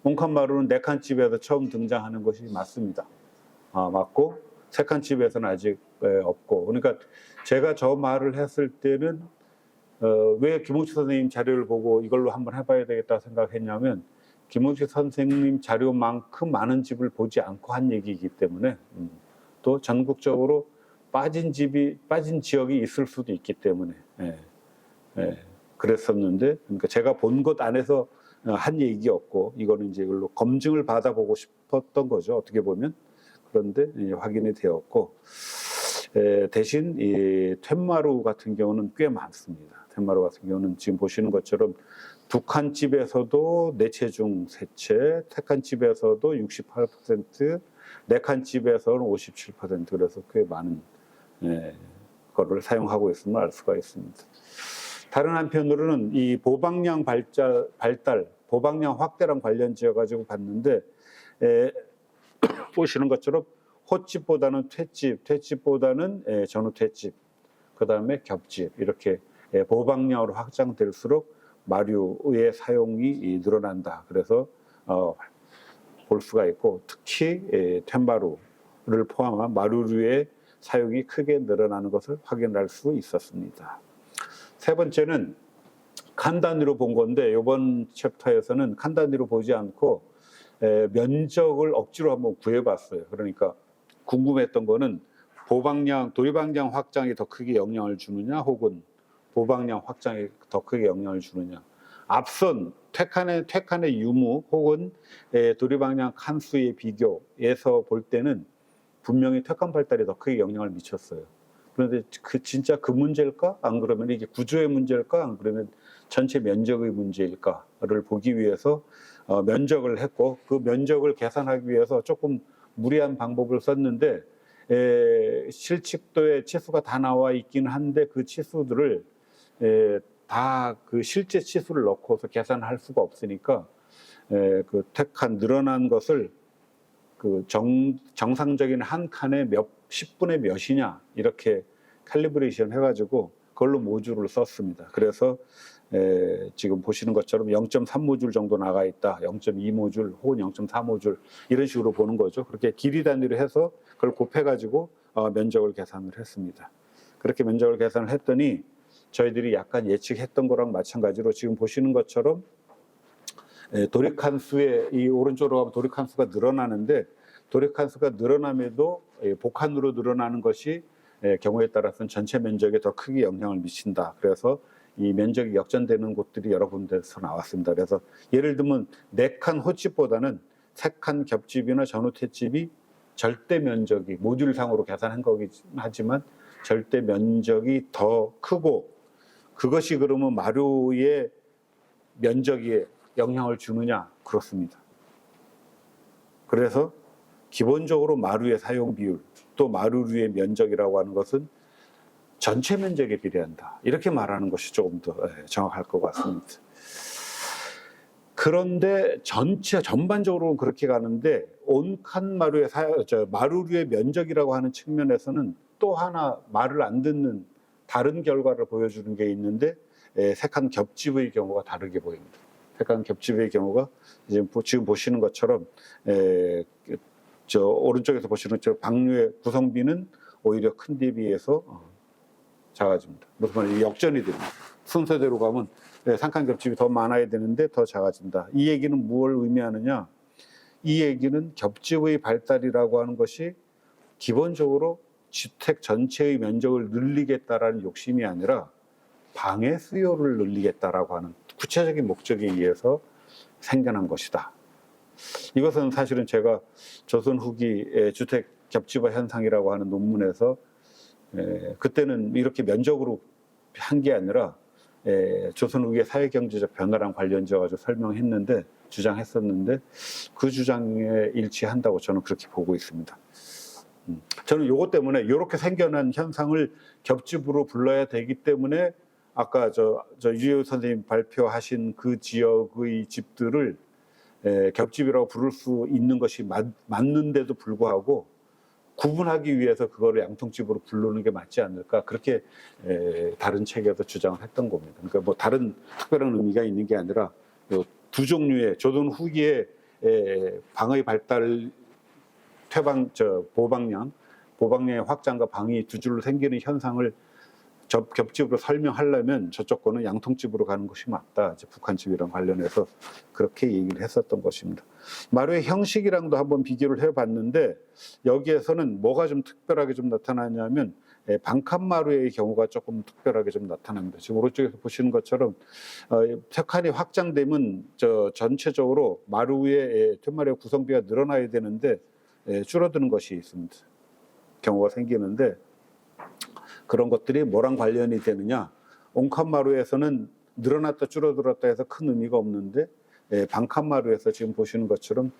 F: 온칸마루는 4칸 집에서 처음 등장하는 것이 맞습니다. 맞고 3칸 집에서는 아직 없고 그러니까 제가 저 말을 했을 때는 왜 김홍식 선생님 자료를 보고 이걸로 한번 해봐야 되겠다 생각했냐면 김홍식 선생님 자료만큼 많은 집을 보지 않고 한 얘기이기 때문에 또 전국적으로 빠진 지역이 있을 수도 있기 때문에 그랬었는데 그러니까 제가 본 것 안에서 한 얘기였고 이거는 이제 이걸로 검증을 받아보고 싶었던 거죠. 어떻게 보면 그런데 확인이 되었고 대신 이 툇마루 같은 경우는 꽤 많습니다. 툇마루 같은 경우는 지금 보시는 것처럼 2칸 집에서도 4채 중 3채, 3칸 집에서도 68%, 4칸 집에서는 57%, 그래서 꽤 많은 거를 사용하고 있음을 알 수가 있습니다. 다른 한편으로는 이 보방량 발달, 보방량 확대랑 관련지어 가지고 봤는데 보시는 것처럼 호집보다는 퇴집, 퇴집보다는 전후 퇴집, 그 다음에 겹집 이렇게 보방량으로 확장될수록 마루의 사용이 늘어난다. 그래서 볼 수가 있고 특히 툇마루를 포함한 마루류의 사용이 크게 늘어나는 것을 확인할 수 있었습니다. 세 번째는 칸 단위로 본 건데 이번 챕터에서는 칸 단위로 보지 않고 면적을 억지로 한번 구해봤어요. 그러니까 궁금했던 거는 도립방량 확장이 더 크게 영향을 주느냐 혹은 보방량 확장이 더 크게 영향을 주느냐. 앞선 퇴칸의 유무 혹은 도립방량 칸수의 비교에서 볼 때는 분명히 퇴칸 발달이 더 크게 영향을 미쳤어요. 그런데 진짜 그 문제일까? 안 그러면 이게 구조의 문제일까? 안 그러면 전체 면적의 문제일까를 보기 위해서 면적을 했고 그 면적을 계산하기 위해서 조금 무리한 방법을 썼는데 실측도의 치수가 다 나와 있긴 한데 그 치수들을 다 그 실제 치수를 넣고서 계산할 수가 없으니까 그 택한 늘어난 것을 그 정상적인 한 칸에 10분의 몇이냐 이렇게 캘리브레이션 해가지고 그걸로 모듈을 썼습니다. 그래서 지금 보시는 것처럼 0.3모듈 정도 나가 있다, 0.2모듈 혹은 0.4모듈 이런 식으로 보는 거죠. 그렇게 길이 단위로 해서 그걸 곱해가지고 면적을 계산을 했습니다. 그렇게 면적을 계산을 했더니 저희들이 약간 예측했던 거랑 마찬가지로 지금 보시는 것처럼 도립칸수의 이 오른쪽으로 가면 도립칸수가 늘어나는데 도립칸수가 늘어남에도 복칸으로 늘어나는 것이 경우에 따라서는 전체 면적에 더 크게 영향을 미친다. 그래서 이 면적이 역전되는 곳들이 여러 군데서 나왔습니다. 그래서 예를 들면 4칸 호집보다는 3칸 겹집이나 전후택집이 절대 면적이 모듈상으로 계산한 거긴 하지만 절대 면적이 더 크고, 그것이 그러면 마루의 면적에 영향을 주느냐? 그렇습니다. 그래서 기본적으로 마루의 사용 비율, 또 마루류의 면적이라고 하는 것은 전체 면적에 비례한다, 이렇게 말하는 것이 조금 더 정확할 것 같습니다. 그런데 전반적으로 그렇게 가는데, 온칸 마루의 마루류의 면적이라고 하는 측면에서는 또 하나 말을 안 듣는 다른 결과를 보여주는 게 있는데, 3칸 겹집의 경우가 다르게 보입니다. 3칸 겹집의 경우가 지금 보시는 것처럼 저 오른쪽에서 보시는 것처럼 방류의 구성비는 오히려 큰 데 비해서 작아집니다. 무슨 말이에요? 역전이 됩니다. 순서대로 가면 3칸 겹집이 더 많아야 되는데 더 작아진다. 이 얘기는 무엇을 의미하느냐? 이 얘기는 겹집의 발달이라고 하는 것이 기본적으로 주택 전체의 면적을 늘리겠다라는 욕심이 아니라 방의 수요를 늘리겠다라고 하는 구체적인 목적에 의해서 생겨난 것이다. 이것은 사실은 제가 조선 후기 주택 겹집화 현상이라고 하는 논문에서 그때는 이렇게 면적으로 한 게 아니라 조선 후기의 사회경제적 변화랑 관련지어 가지고 설명했는데, 주장했었는데, 그 주장에 일치한다고 저는 그렇게 보고 있습니다. 저는 이것 때문에 이렇게 생겨난 현상을 겹집으로 불러야 되기 때문에 아까 유재호 선생님 발표하신 그 지역의 집들을 겹집이라고 부를 수 있는 것이 맞는데도 불구하고 구분하기 위해서 그거를 양통집으로 부르는 게 맞지 않을까, 그렇게 다른 책에서 주장을 했던 겁니다. 그러니까 뭐 다른 특별한 의미가 있는 게 아니라 두 종류의 조선 후기의 방의 발달, 보방량의 확장과 방이 두 줄로 생기는 현상을 겹집으로 설명하려면 저쪽 거는 양통집으로 가는 것이 맞다. 이제 북한집이랑 관련해서 그렇게 얘기를 했었던 것입니다. 마루의 형식이랑도 한번 비교를 해봤는데, 여기에서는 뭐가 좀 특별하게 좀 나타나냐면 방칸마루의 경우가 조금 특별하게 좀 나타납니다. 지금 오른쪽에서 보시는 것처럼 세 칸이 확장되면 전체적으로 마루의 툇마루의 구성비가 늘어나야 되는데 줄어드는 것이 있습니다. 경우가 생기는데, 그런 것들이 뭐랑 관련이 되느냐? 온칸마루에서는 늘어났다 줄어들었다 해서 큰 의미가 없는데, 방칸마루에서 지금 보시는 것처럼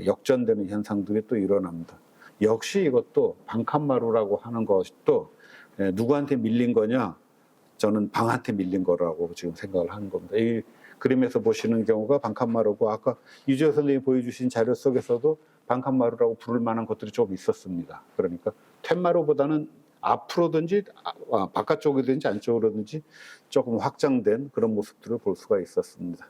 F: 역전되는 현상들이 또 일어납니다. 역시 이것도 방칸마루라고 하는 것도 누구한테 밀린 거냐? 저는 방한테 밀린 거라고 지금 생각을 하는 겁니다. 이 그림에서 보시는 경우가 방칸마루고, 아까 유재호 선생님이 보여주신 자료 속에서도 방칸마루라고 부를 만한 것들이 좀 있었습니다. 그러니까 툇마루보다는 앞으로든지 바깥쪽이든지 안쪽으로든지 조금 확장된 그런 모습들을 볼 수가 있었습니다.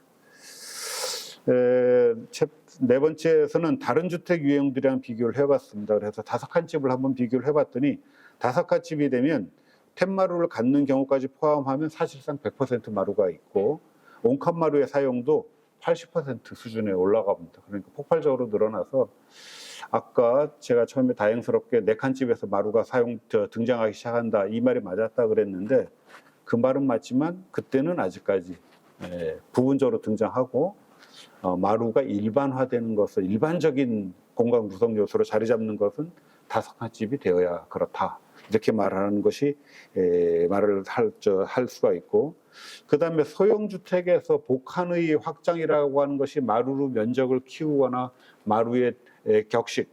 F: 네 번째에서는 다른 주택 유형들이랑 비교를 해봤습니다. 그래서 5칸 집을 한번 비교를 해봤더니 5칸 집이 되면 툇마루를 갖는 경우까지 포함하면 사실상 100% 마루가 있고, 온칸 마루의 사용도 80% 수준에 올라갑니다. 그러니까 폭발적으로 늘어나서, 아까 제가 처음에 다행스럽게 4칸 집에서 마루가 등장하기 시작한다, 이 말이 맞았다 그랬는데, 그 말은 맞지만 그때는 아직까지 부분적으로 등장하고, 마루가 일반화되는 것은, 일반적인 공간 구성 요소로 자리 잡는 것은 5칸 집이 되어야 그렇다, 이렇게 말하는 것이 말을 할 수가 있고, 그 다음에 소형주택에서 복한의 확장이라고 하는 것이 마루로 면적을 키우거나 마루의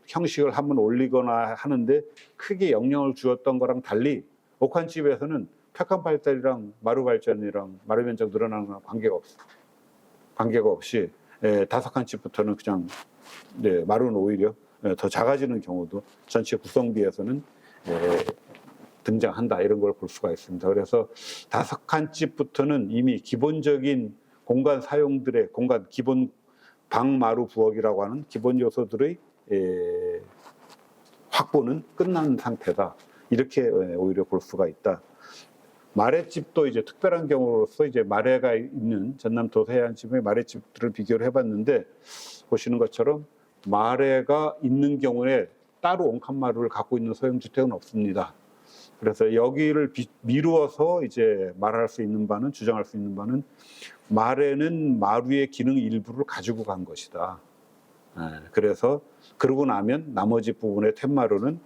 F: 형식을 한번 올리거나 하는데 크게 영향을 주었던 거랑 달리, 옥한집에서는 폐칸 발달이랑 마루 발전이랑 마루 면적 늘어나는 거랑 관계가 없이 5칸 집부터는 그냥 마루는 오히려 더 작아지는 경우도 전체 구성비에서는 등장한다, 이런 걸 볼 수가 있습니다. 그래서 5칸 집부터는 이미 기본적인 공간 사용들의 기본 방, 마루, 부엌이라고 하는 기본 요소들의 확보는 끝난 상태다, 이렇게 오히려 볼 수가 있다. 마랫집도 이제 특별한 경우로서 이제 마래가 있는 전남 도서해안집의 마랫집들을 비교를 해봤는데, 보시는 것처럼 마래가 있는 경우에 따로 온칸마루를 갖고 있는 소형주택은 없습니다. 그래서 여기를 미루어서 이제 말할 수 있는 바는, 주장할 수 있는 바는, 말에는 마루의 기능 일부를 가지고 간 것이다. 그래서 그러고 나면 나머지 부분의 툇마루는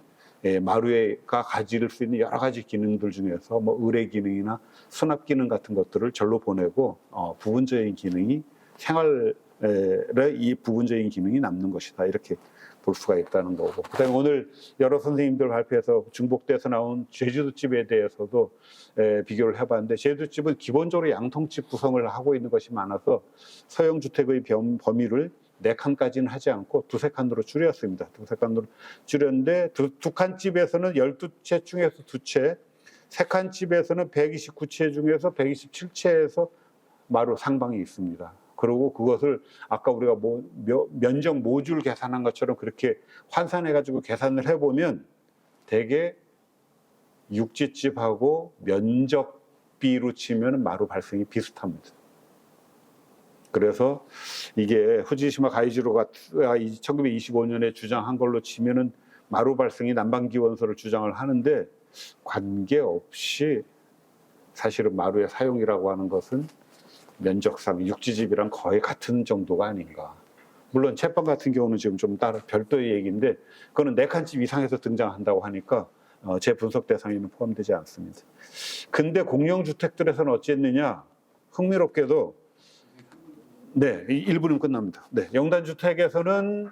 F: 마루가 가질 수 있는 여러 가지 기능들 중에서 뭐 의뢰 기능이나 수납 기능 같은 것들을 절로 보내고 부분적인 기능이 생활의 이 부분적인 기능이 남는 것이다, 이렇게 볼 수가 있다는 거고, 그다음에 오늘 여러 선생님들 발표에서 중복돼서 나온 제주도집에 대해서도 비교를 해봤는데, 제주도집은 기본적으로 양통집 구성을 하고 있는 것이 많아서 소형 주택의 범위를 4칸까지는 하지 않고 2-3칸으로 줄였습니다. 2-3칸으로 줄였는데, 두 칸 집에서는 12채 중에서 2채, 3칸 집에서는 129채 중에서 127채에서 마루 상방이 있습니다. 그리고 그것을 아까 우리가 면적 모듈 계산한 것처럼 그렇게 환산해가지고 계산을 해보면 대개 육지집하고 면적비로 치면 마루 발생이 비슷합니다. 그래서 이게 후지시마 가이지로가 1925년에 주장한 걸로 치면은 마루 발생이 난방기 원소를 주장을 하는데, 관계없이 사실은 마루의 사용이라고 하는 것은 면적상 육지집이랑 거의 같은 정도가 아닌가. 물론 채방 같은 경우는 지금 좀 따로 별도의 얘기인데, 그거는 4칸 집 이상에서 등장한다고 하니까 제 분석 대상에는 포함되지 않습니다. 근데 공영주택들에서는 어찌했느냐, 흥미롭게도, 네, 1분이면 끝납니다. 네, 영단주택에서는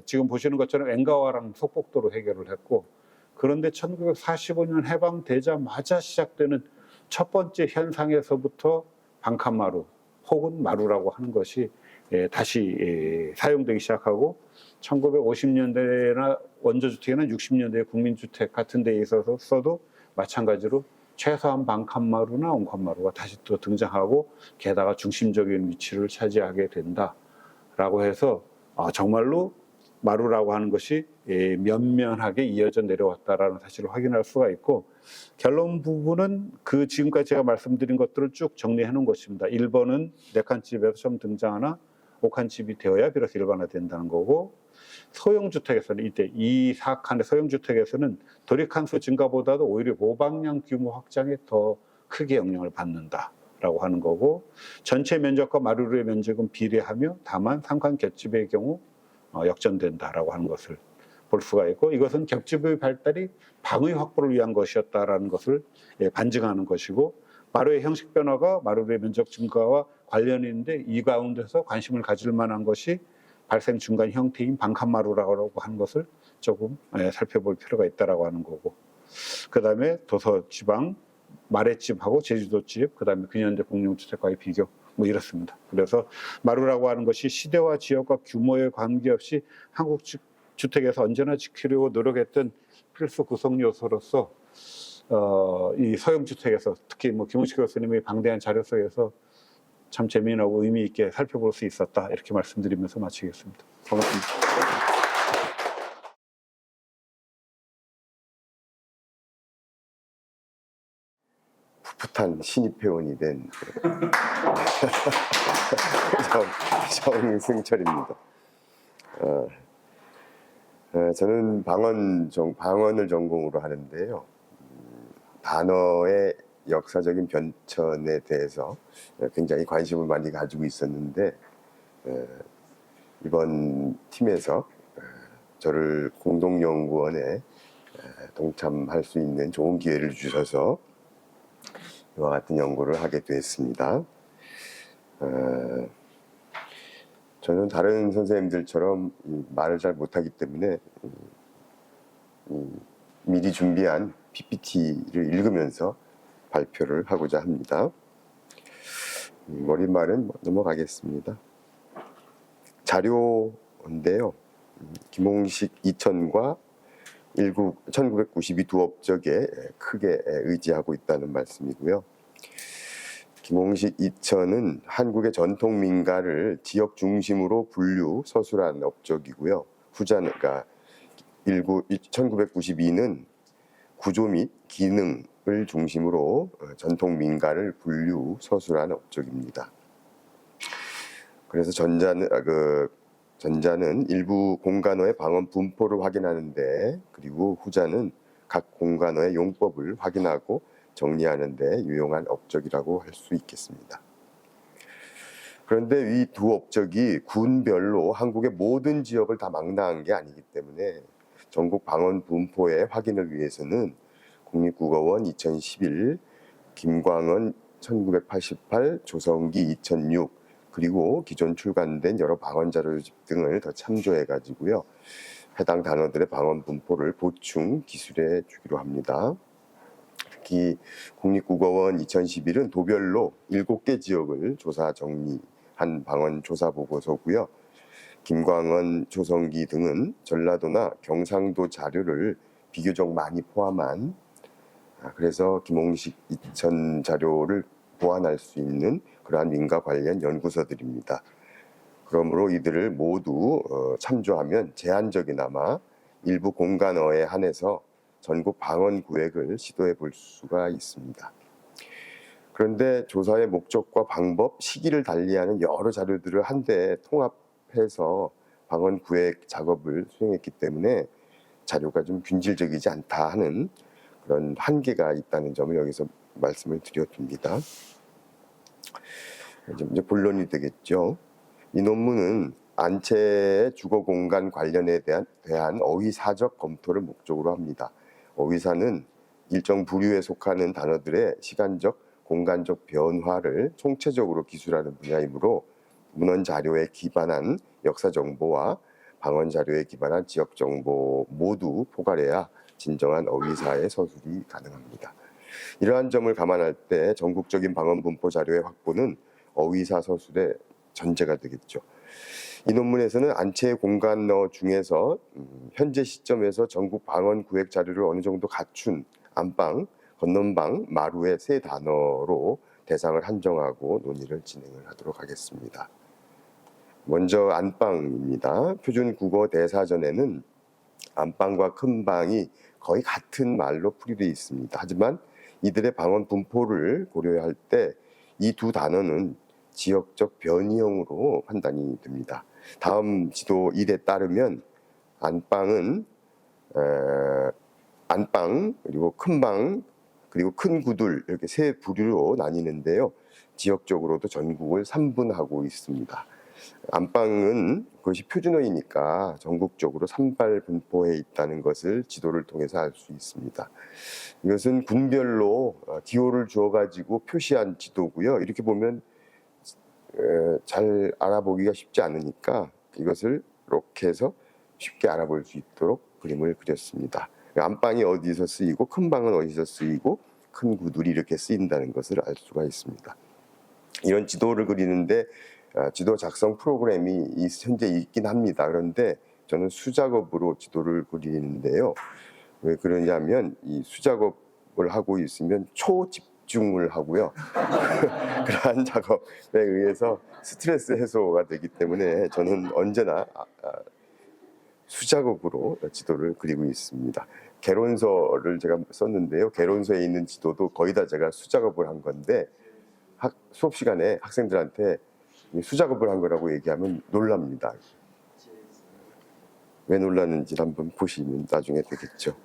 F: 지금 보시는 것처럼 엔가와랑 속복도로 해결을 했고, 그런데 1945년 해방되자마자 시작되는 첫 번째 현상에서부터 방칸마루 혹은 마루라고 하는 것이 다시 사용되기 시작하고, 1950년대나 원조주택이나 60년대 국민주택 같은 데에 있어서도 마찬가지로 최소한 방칸마루나 온칸마루가 다시 또 등장하고, 게다가 중심적인 위치를 차지하게 된다라고 해서 정말로 마루라고 하는 것이 면면하게 이어져 내려왔다라는 사실을 확인할 수가 있고, 결론 부분은 그 지금까지 제가 말씀드린 것들을 쭉 정리해 놓은 것입니다. 1번은 4칸 집에서 처음 등장하나 5칸 집이 되어야 비로소 일반화된다는 거고, 소형주택에서는 이때 2-4칸의 소형주택에서는 도립칸수 증가보다도 오히려 모방량 규모 확장에 더 크게 영향을 받는다라고 하는 거고, 전체 면적과 마루의 면적은 비례하며 다만 3칸 겹집의 경우 역전된다라고 하는 것을 볼 수가 있고, 이것은 겹집의 발달이 방의 확보를 위한 것이었다라는 것을 반증하는 것이고, 마루의 형식 변화가 마루의 면적 증가와 관련이 있는데, 이 가운데서 관심을 가질 만한 것이 발생 중간 형태인 방칸마루라고 하는 것을 조금 살펴볼 필요가 있다라고 하는 거고, 그 다음에 도서지방, 마랫집하고 제주도집, 그 다음에 근현대 공용주택과의 비교, 뭐 이렇습니다. 그래서 마루라고 하는 것이 시대와 지역과 규모에 관계없이 한국 주택에서 언제나 지키려고 노력했던 필수 구성 요소로서 이 소형주택에서 특히 뭐 김홍식 교수님의 방대한 자료 속에서 참 재미나고 의미 있게 살펴볼 수 있었다, 이렇게 말씀드리면서 마치겠습니다. 고맙습니다.
G: 풋풋한 신입회원이 된 정승철입니다. 저는 방언을 전공으로 하는데요. 단어의 역사적인 변천에 대해서 굉장히 관심을 많이 가지고 있었는데, 이번 팀에서 저를 공동연구원에 동참할 수 있는 좋은 기회를 주셔서 이와 같은 연구를 하게 됐습니다. 저는 다른 선생님들처럼 말을 잘 못하기 때문에 미리 준비한 PPT를 읽으면서 발표를 하고자 합니다. 머릿말은 넘어가겠습니다. 자료인데요. 김홍식 2000과 1992 두 업적에 크게 의지하고 있다는 말씀이고요. 김홍식 2000은 한국의 전통 민가를 지역 중심으로 분류, 서술한 업적이고요. 후자는, 그러니까 1992는 구조 및 기능을 중심으로 전통 민가를 분류, 서술한 업적입니다. 그래서 전자는 일부 공간어의 방언 분포를 확인하는데, 그리고 후자는 각 공간의 용법을 확인하고 정리하는 데 유용한 업적이라고 할 수 있겠습니다. 그런데 이 두 업적이 군별로 한국의 모든 지역을 다 망라한 게 아니기 때문에 전국 방언 분포의 확인을 위해서는 국립국어원 2011, 김광원 1988, 조성기 2006, 그리고 기존 출간된 여러 방언 자료집 등을 더 참조해 가지고요. 해당 단어들의 방언 분포를 보충 기술해 주기로 합니다. 특히 국립국어원 2011은 도별로 7개 지역을 조사 정리한 방언 조사 보고서고요. 김광원, 조성기 등은 전라도나 경상도 자료를 비교적 많이 포함한, 그래서 김홍식 이천 자료를 보완할 수 있는 그러한 민가 관련 연구서들입니다. 그러므로 이들을 모두 참조하면 제한적이나마 일부 공간어에 한해서 전국 방언 구획을 시도해 볼 수가 있습니다. 그런데 조사의 목적과 방법, 시기를 달리하는 여러 자료들을 한데 통합해서 방언 구획 작업을 수행했기 때문에 자료가 좀 균질적이지 않다 하는 그런 한계가 있다는 점을 여기서 말씀을 드려둡니다. 이제 본론이 되겠죠. 이 논문은 안채의 주거 공간 관련에 대한 어휘사적 검토를 목적으로 합니다. 어휘사는 일정 부류에 속하는 단어들의 시간적, 공간적 변화를 총체적으로 기술하는 분야이므로 문헌 자료에 기반한 역사 정보와 방언 자료에 기반한 지역 정보 모두 포괄해야 진정한 어휘사의 서술이 가능합니다. 이러한 점을 감안할 때 전국적인 방언 분포 자료의 확보는 어휘사 서술의 전제가 되겠죠. 이 논문에서는 안채의 공간어 중에서 현재 시점에서 전국 방언 구획 자료를 어느 정도 갖춘 안방, 건넌방, 마루의 세 단어로 대상을 한정하고 논의를 진행을 하도록 하겠습니다. 먼저 안방입니다. 표준 국어 대사전에는 안방과 큰방이 거의 같은 말로 풀이되어 있습니다. 하지만 이들의 방언 분포를 고려할 때 이 두 단어는 지역적 변이형으로 판단이 됩니다. 다음 지도 1에 따르면 안방은 안방, 그리고 큰방, 그리고 큰 구들 이렇게 세 부류로 나뉘는데요. 지역적으로도 전국을 3분하고 있습니다. 안방은 그것이 표준어이니까 전국적으로 산발 분포해 있다는 것을 지도를 통해서 알 수 있습니다. 이것은 군별로 기호를 주어가지고 표시한 지도고요. 이렇게 보면 잘 알아보기가 쉽지 않으니까 이것을 이렇게 해서 쉽게 알아볼 수 있도록 그림을 그렸습니다. 안방이 어디서 쓰이고 큰 방은 어디서 쓰이고 큰 구들이 이렇게 쓰인다는 것을 알 수가 있습니다. 이런 지도를 그리는데 지도 작성 프로그램이 현재 있긴 합니다. 그런데 저는 수작업으로 지도를 그리는데요. 왜 그러냐면 이 수작업을 하고 있으면 초집중을 하고요. 그러한 작업에 의해서 스트레스 해소가 되기 때문에 저는 언제나 수작업으로 지도를 그리고 있습니다. 개론서를 제가 썼는데요. 개론서에 있는 지도도 거의 다 제가 수작업을 한 건데 수업 시간에 학생들한테 수작업을 한 거라고 얘기하면 놀랍니다. 왜 놀라는지 한번 보시면 나중에 되겠죠.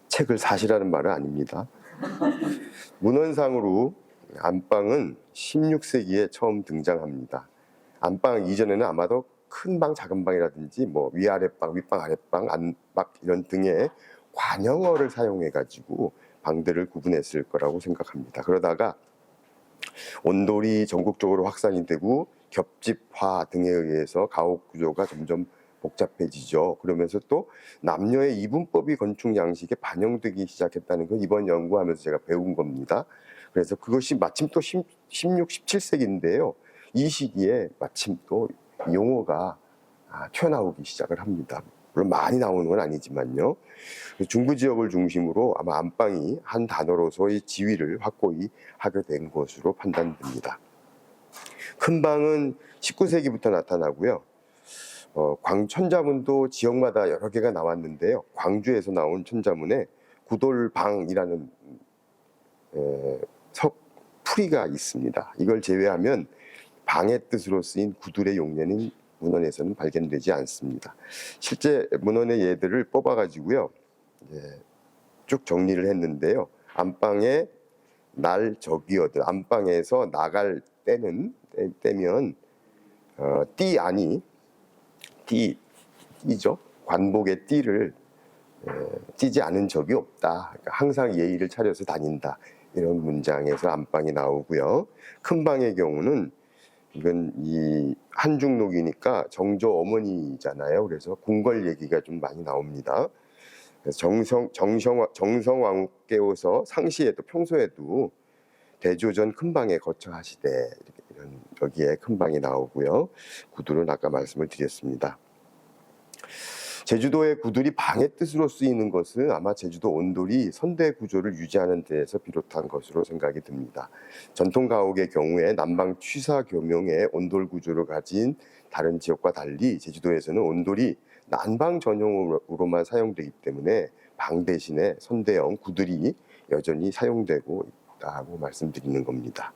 G: 책을 사시라는 말은 아닙니다. 문헌상으로 안방은 16세기에 처음 등장합니다. 안방 이전에는 아마도 큰 방, 작은 방이라든지 뭐 위아랫방, 윗방, 아랫방, 안방 이런 등의 관형어를 사용해가지고 방들을 구분했을 거라고 생각합니다. 그러다가 온돌이 전국적으로 확산이 되고 겹집화 등에 의해서 가옥 구조가 점점 복잡해지죠. 그러면서 또 남녀의 이분법이 건축 양식에 반영되기 시작했다는 걸 이번 연구하면서 제가 배운 겁니다. 그래서 그것이 마침 또 16, 17세기인데요. 이 시기에 마침 또 용어가 튀어나오기 시작을 합니다. 물론 많이 나오는 건 아니지만요. 중부 지역을 중심으로 아마 안방이 한 단어로서의 지위를 확고히 하게 된 것으로 판단됩니다. 큰 방은 19세기부터 나타나고요. 광천자문도 지역마다 여러 개가 나왔는데요. 광주에서 나온 천자문에 구돌방이라는 풀이가 있습니다. 이걸 제외하면 방의 뜻으로 쓰인 구들의 용례는 문헌에서는 발견되지 않습니다. 실제 문헌의 예들을 뽑아가지고요. 쭉 정리를 했는데요. 안방에 날 적이어도 안방에서 나갈 때면 띠 아니 띠죠. 관복의 띠를 띠지 않은 적이 없다. 그러니까 항상 예의를 차려서 다닌다. 이런 문장에서 안방이 나오고요. 큰 방의 경우는 이건 이 한중록이니까 정조 어머니잖아요. 그래서 궁궐 얘기가 좀 많이 나옵니다. 그래서 정성왕후께서 상시에도 평소에도 대조전 큰 방에 거처 하시되 이런 여기에 큰 방이 나오고요. 구두는 아까 말씀을 드렸습니다. 제주도의 구들이 방의 뜻으로 쓰이는 것은 아마 제주도 온돌이 선대 구조를 유지하는 데에서 비롯한 것으로 생각이 듭니다. 전통 가옥의 경우에 남방 취사 교명의 온돌 구조를 가진 다른 지역과 달리 제주도에서는 온돌이 난방 전용으로만 사용되기 때문에 방 대신에 선대형 구들이 여전히 사용되고 있다고 말씀드리는 겁니다.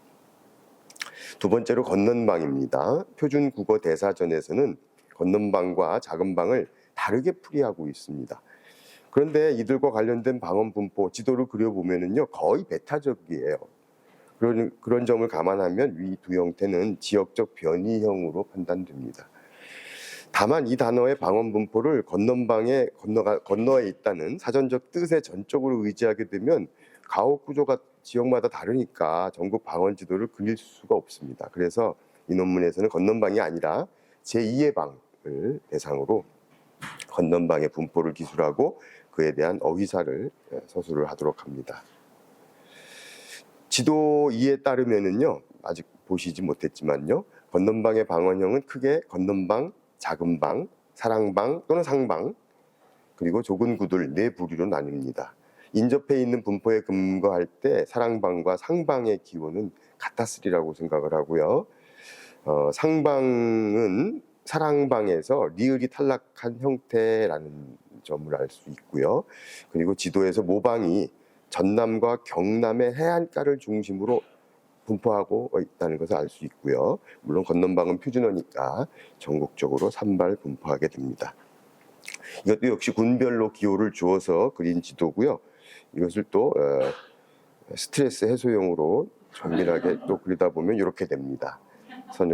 G: 두 번째로 건넌방입니다. 표준 국어 대사전에서는 건넌방과 작은 방을 다르게 풀이하고 있습니다. 그런데 이들과 관련된 방언 분포 지도를 그려보면요 거의 배타적이에요. 그런 점을 감안하면 위 두 형태는 지역적 변이형으로 판단됩니다. 다만 이 단어의 방언 분포를 건넌방에 건너에 있다는 사전적 뜻에 전적으로 의지하게 되면 가옥 구조가 지역마다 다르니까 전국 방언 지도를 그릴 수가 없습니다. 그래서 이 논문에서는 건넌방이 아니라 제2의 방을 대상으로 건넌방의 분포를 기술하고 그에 대한 어휘사를 서술을 하도록 합니다. 지도 2에 따르면은요 아직 보시지 못했지만요 건넌방의 방언형은 크게 건넌방, 작은 방, 사랑방 또는 상방 그리고 좁은 구들 네 부류로 나뉩니다. 인접해 있는 분포에 근거할 때 사랑방과 상방의 기호는 같았으리라고 생각을 하고요. 상방은 사랑방에서 리을이 탈락한 형태라는 점을 알 수 있고요. 그리고 지도에서 모방이 전남과 경남의 해안가를 중심으로 분포하고 있다는 것을 알 수 있고요. 물론 건넌방은 표준어니까 전국적으로 산발 분포하게 됩니다. 이것도 역시 군별로 기호를 주어서 그린 지도고요. 이것을 또 스트레스 해소용으로 정밀하게 또 그리다 보면 이렇게 됩니다.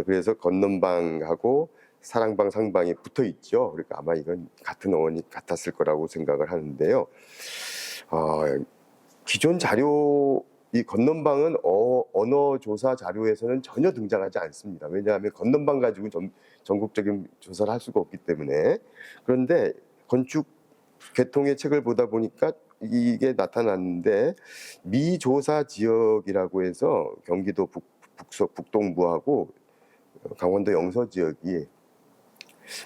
G: 그래서 건넌방하고 사랑방, 상방이 붙어 있죠. 그러니까 아마 이건 같은 어원이 같았을 거라고 생각을 하는데요. 기존 자료 이 건넌방은 언어 조사 자료에서는 전혀 등장하지 않습니다. 왜냐하면 건넌방 가지고 전국적인 조사를 할 수가 없기 때문에. 그런데 건축 계통의 책을 보다 보니까 이게 나타났는데 미조사 지역이라고 해서 경기도 북동부하고 강원도 영서 지역이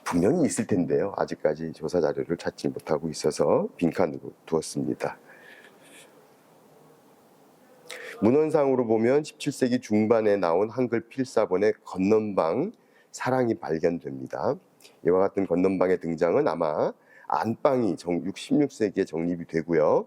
G: 분명히 있을 텐데요. 아직까지 조사 자료를 찾지 못하고 있어서 빈칸으로 두었습니다. 문헌상으로 보면 17세기 중반에 나온 한글 필사본의 건넌방 사랑이 발견됩니다. 이와 같은 건넌방의 등장은 아마 안방이 16세기에 정립이 되고요.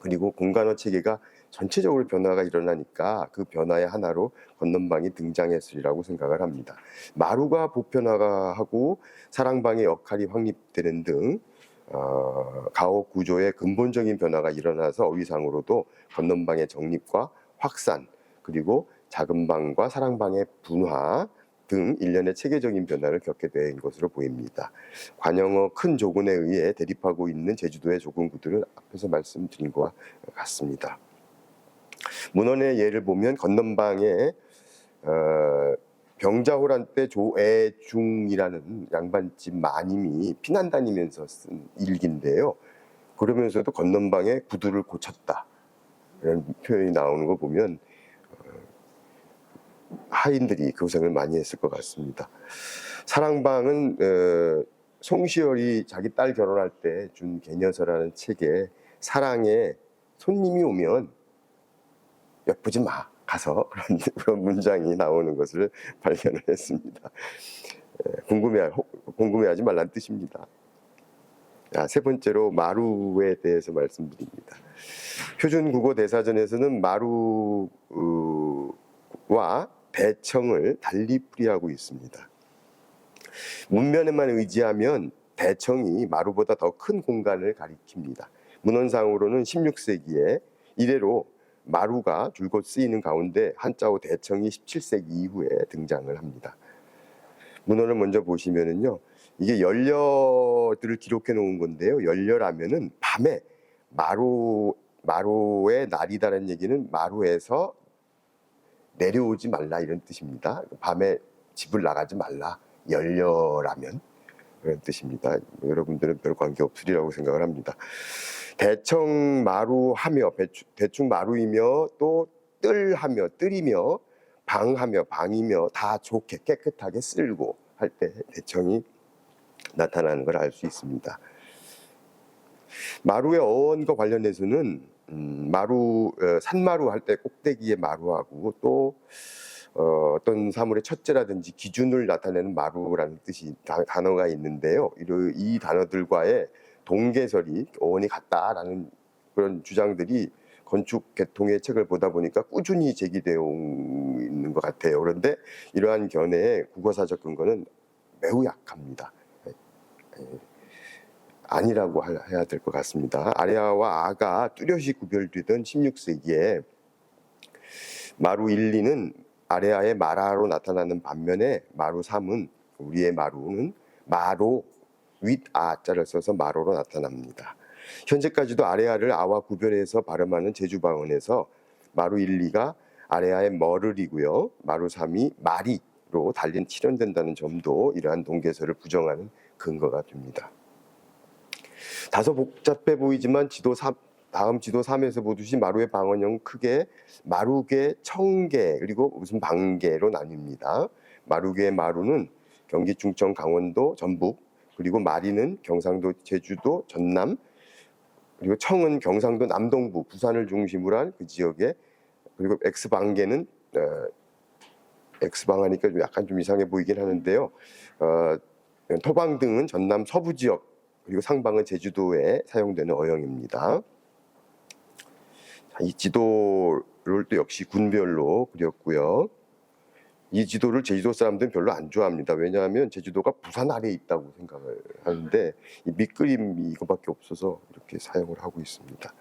G: 그리고 공간어 체계가 전체적으로 변화가 일어나니까 그 변화의 하나로 건넌방이 등장했으리라고 생각을 합니다. 마루가 보편화하고 사랑방의 역할이 확립되는 등 가옥 구조의 근본적인 변화가 일어나서 어휘상으로도 건넌방의 정립과 확산 그리고 작은 방과 사랑방의 분화 등 일련의 체계적인 변화를 겪게 된 것으로 보입니다. 관영어 큰 조군에 의해 대립하고 있는 제주도의 조군구들은 앞에서 말씀드린 것과 같습니다. 문헌의 예를 보면 건넌방에 병자호란 때 조애중이라는 양반집 마님이 피난 다니면서 쓴 일기인데요. 그러면서도 건넌방에 구두를 고쳤다 이런 표현이 나오는 거 보면 하인들이 고생을 많이 했을 것 같습니다. 사랑방은 송시열이 자기 딸 결혼할 때 준 개녀서라는 책에 사랑에 손님이 오면 엿보지 마 가서 그런 문장이 나오는 것을 발견을 했습니다. 궁금해하지 말란 뜻입니다. 세 번째로 마루에 대해서 말씀드립니다. 표준국어 대사전에서는 마루와 대청을 달리 풀이하고 있습니다. 문면에만 의지하면 대청이 마루보다 더 큰 공간을 가리킵니다. 문헌상으로는 16세기에 이래로 마루가 줄곧 쓰이는 가운데 한자어 대청이 17세기 이후에 등장을 합니다. 문헌을 먼저 보시면은요, 이게 연려들을 기록해 놓은 건데요. 연려라면은 밤에 마루의 날이다라는 얘기는 마루에서 내려오지 말라 이런 뜻입니다. 밤에 집을 나가지 말라, 연려라면 그런 뜻입니다. 여러분들은 별 관계 없으리라고 생각을 합니다. 대청 마루하며 대충 마루이며 또 뜰하며 뜰이며 방하며 방이며 다 좋게 깨끗하게 쓸고 할 때 대청이 나타나는 걸 알 수 있습니다. 마루의 어원과 관련해서는 산마루 할 때 꼭대기의 마루하고 또 어떤 사물의 첫째라든지 기준을 나타내는 마루라는 뜻이 단어가 있는데요. 이 단어들과의 동계설이 어원이 같다라는 그런 주장들이 건축 계통의 책을 보다 보니까 꾸준히 제기되어 있는 것 같아요. 그런데 이러한 견해의 국어사적 근거는 매우 약합니다. 아니라고 해야 될 것 같습니다. 아래아와 아가 뚜렷이 구별되던 16세기에 마루 1, 2는 아래아의 마라로 나타나는 반면에 마루 3은 우리의 마루는 마로 윗아자를 써서 마로로 나타납니다. 현재까지도 아래아를 아와 구별해서 발음하는 제주방언에서 마루 1, 2가 아래아의 머를이고요. 마루 3이 마리로 달린 칠연된다는 점도 이러한 동계설을 부정하는 근거가 됩니다. 다소 복잡해 보이지만 다음 지도 3에서 보듯이 마루의 방언형은 크게 마루계, 청계 그리고 무슨 방계로 나뉩니다. 마루계의 마루는 경기 충청 강원도 전북, 그리고 마리는 경상도 제주도 전남, 그리고 청은 경상도 남동부 부산을 중심으로 한 그 지역에, 그리고 X방계는 X방하니까 약간 좀 이상해 보이긴 하는데요. 토방 등은 전남 서부 지역, 그리고 상방은 제주도에 사용되는 어형입니다. 이 지도를 또 역시 군별로 그렸고요. 이 지도를 제주도 사람들은 별로 안 좋아합니다. 왜냐하면 제주도가 부산 아래에 있다고 생각을 하는데 이 밑그림이 이거밖에 없어서 이렇게 사용을 하고 있습니다.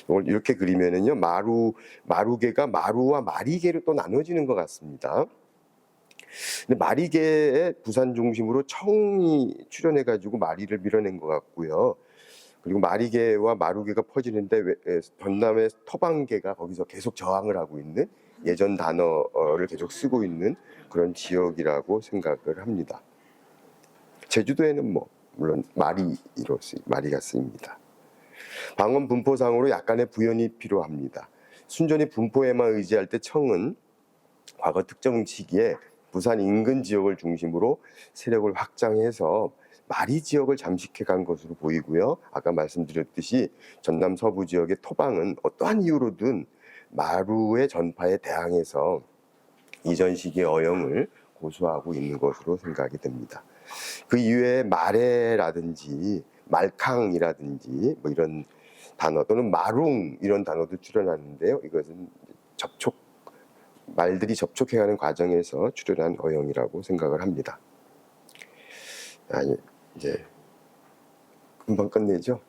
G: 이걸 이렇게 그리면은요, 마루계가 마루와 마리계로 또 나눠지는 것 같습니다. 근데 마리계에 부산 중심으로 청이 출현해가지고 마리를 밀어낸 것 같고요. 그리고 마리계와 마루계가 퍼지는데 전남의 토방계가 거기서 계속 저항을 하고 있는, 예전 단어를 계속 쓰고 있는 그런 지역이라고 생각을 합니다. 제주도에는 물론 마리가 쓰입니다. 방언 분포상으로 약간의 부연이 필요합니다. 순전히 분포에만 의지할 때 청은 과거 특정 시기에 부산 인근 지역을 중심으로 세력을 확장해서 마리 지역을 잠식해 간 것으로 보이고요. 아까 말씀드렸듯이 전남 서부 지역의 토방은 어떠한 이유로든 마루의 전파에 대항해서 이전 시기의 어형을 고수하고 있는 것으로 생각이 됩니다. 그 이외에 마레라든지 말캉이라든지 이런 단어 또는 마룽 이런 단어도 출현하는데요. 이것은 말들이 접촉해가는 과정에서 출현한 어형이라고 생각을 합니다. 이제 금방 끝내죠.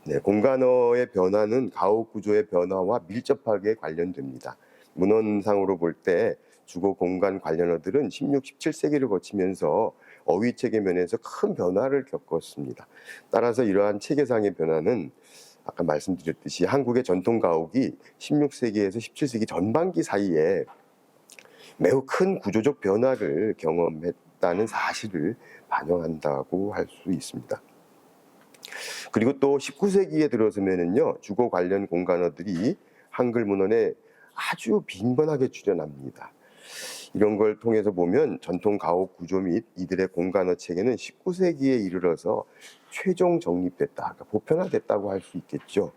G: 네, 공간어의 변화는 가옥 구조의 변화와 밀접하게 관련됩니다. 문헌상으로 볼 때 주거 공간 관련어들은 16, 17세기를 거치면서 어휘 체계 면에서 큰 변화를 겪었습니다. 따라서 이러한 체계상의 변화는 아까 말씀드렸듯이 한국의 전통 가옥이 16세기에서 17세기 전반기 사이에 매우 큰 구조적 변화를 경험했다는 사실을 반영한다고 할 수 있습니다. 그리고 또 19세기에 들어서면은요, 주거 관련 공간어들이 한글 문헌에 아주 빈번하게 출현합니다. 이런 걸 통해서 보면 전통 가옥 구조 및 이들의 공간어 체계는 19세기에 이르러서 최종 정립됐다, 그러니까 보편화됐다고 할 수 있겠죠.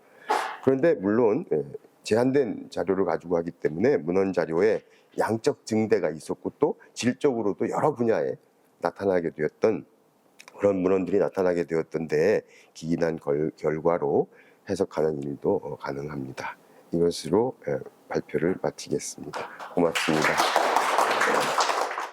G: 그런데 물론 제한된 자료를 가지고 하기 때문에 문헌 자료에 양적 증대가 있었고 또 질적으로도 여러 분야에 나타나게 되었던 그런 문헌들이 나타나게 되었던 데에 기인한 결과로 해석하는 일도 가능합니다. 이것으로 발표를 마치겠습니다. 고맙습니다.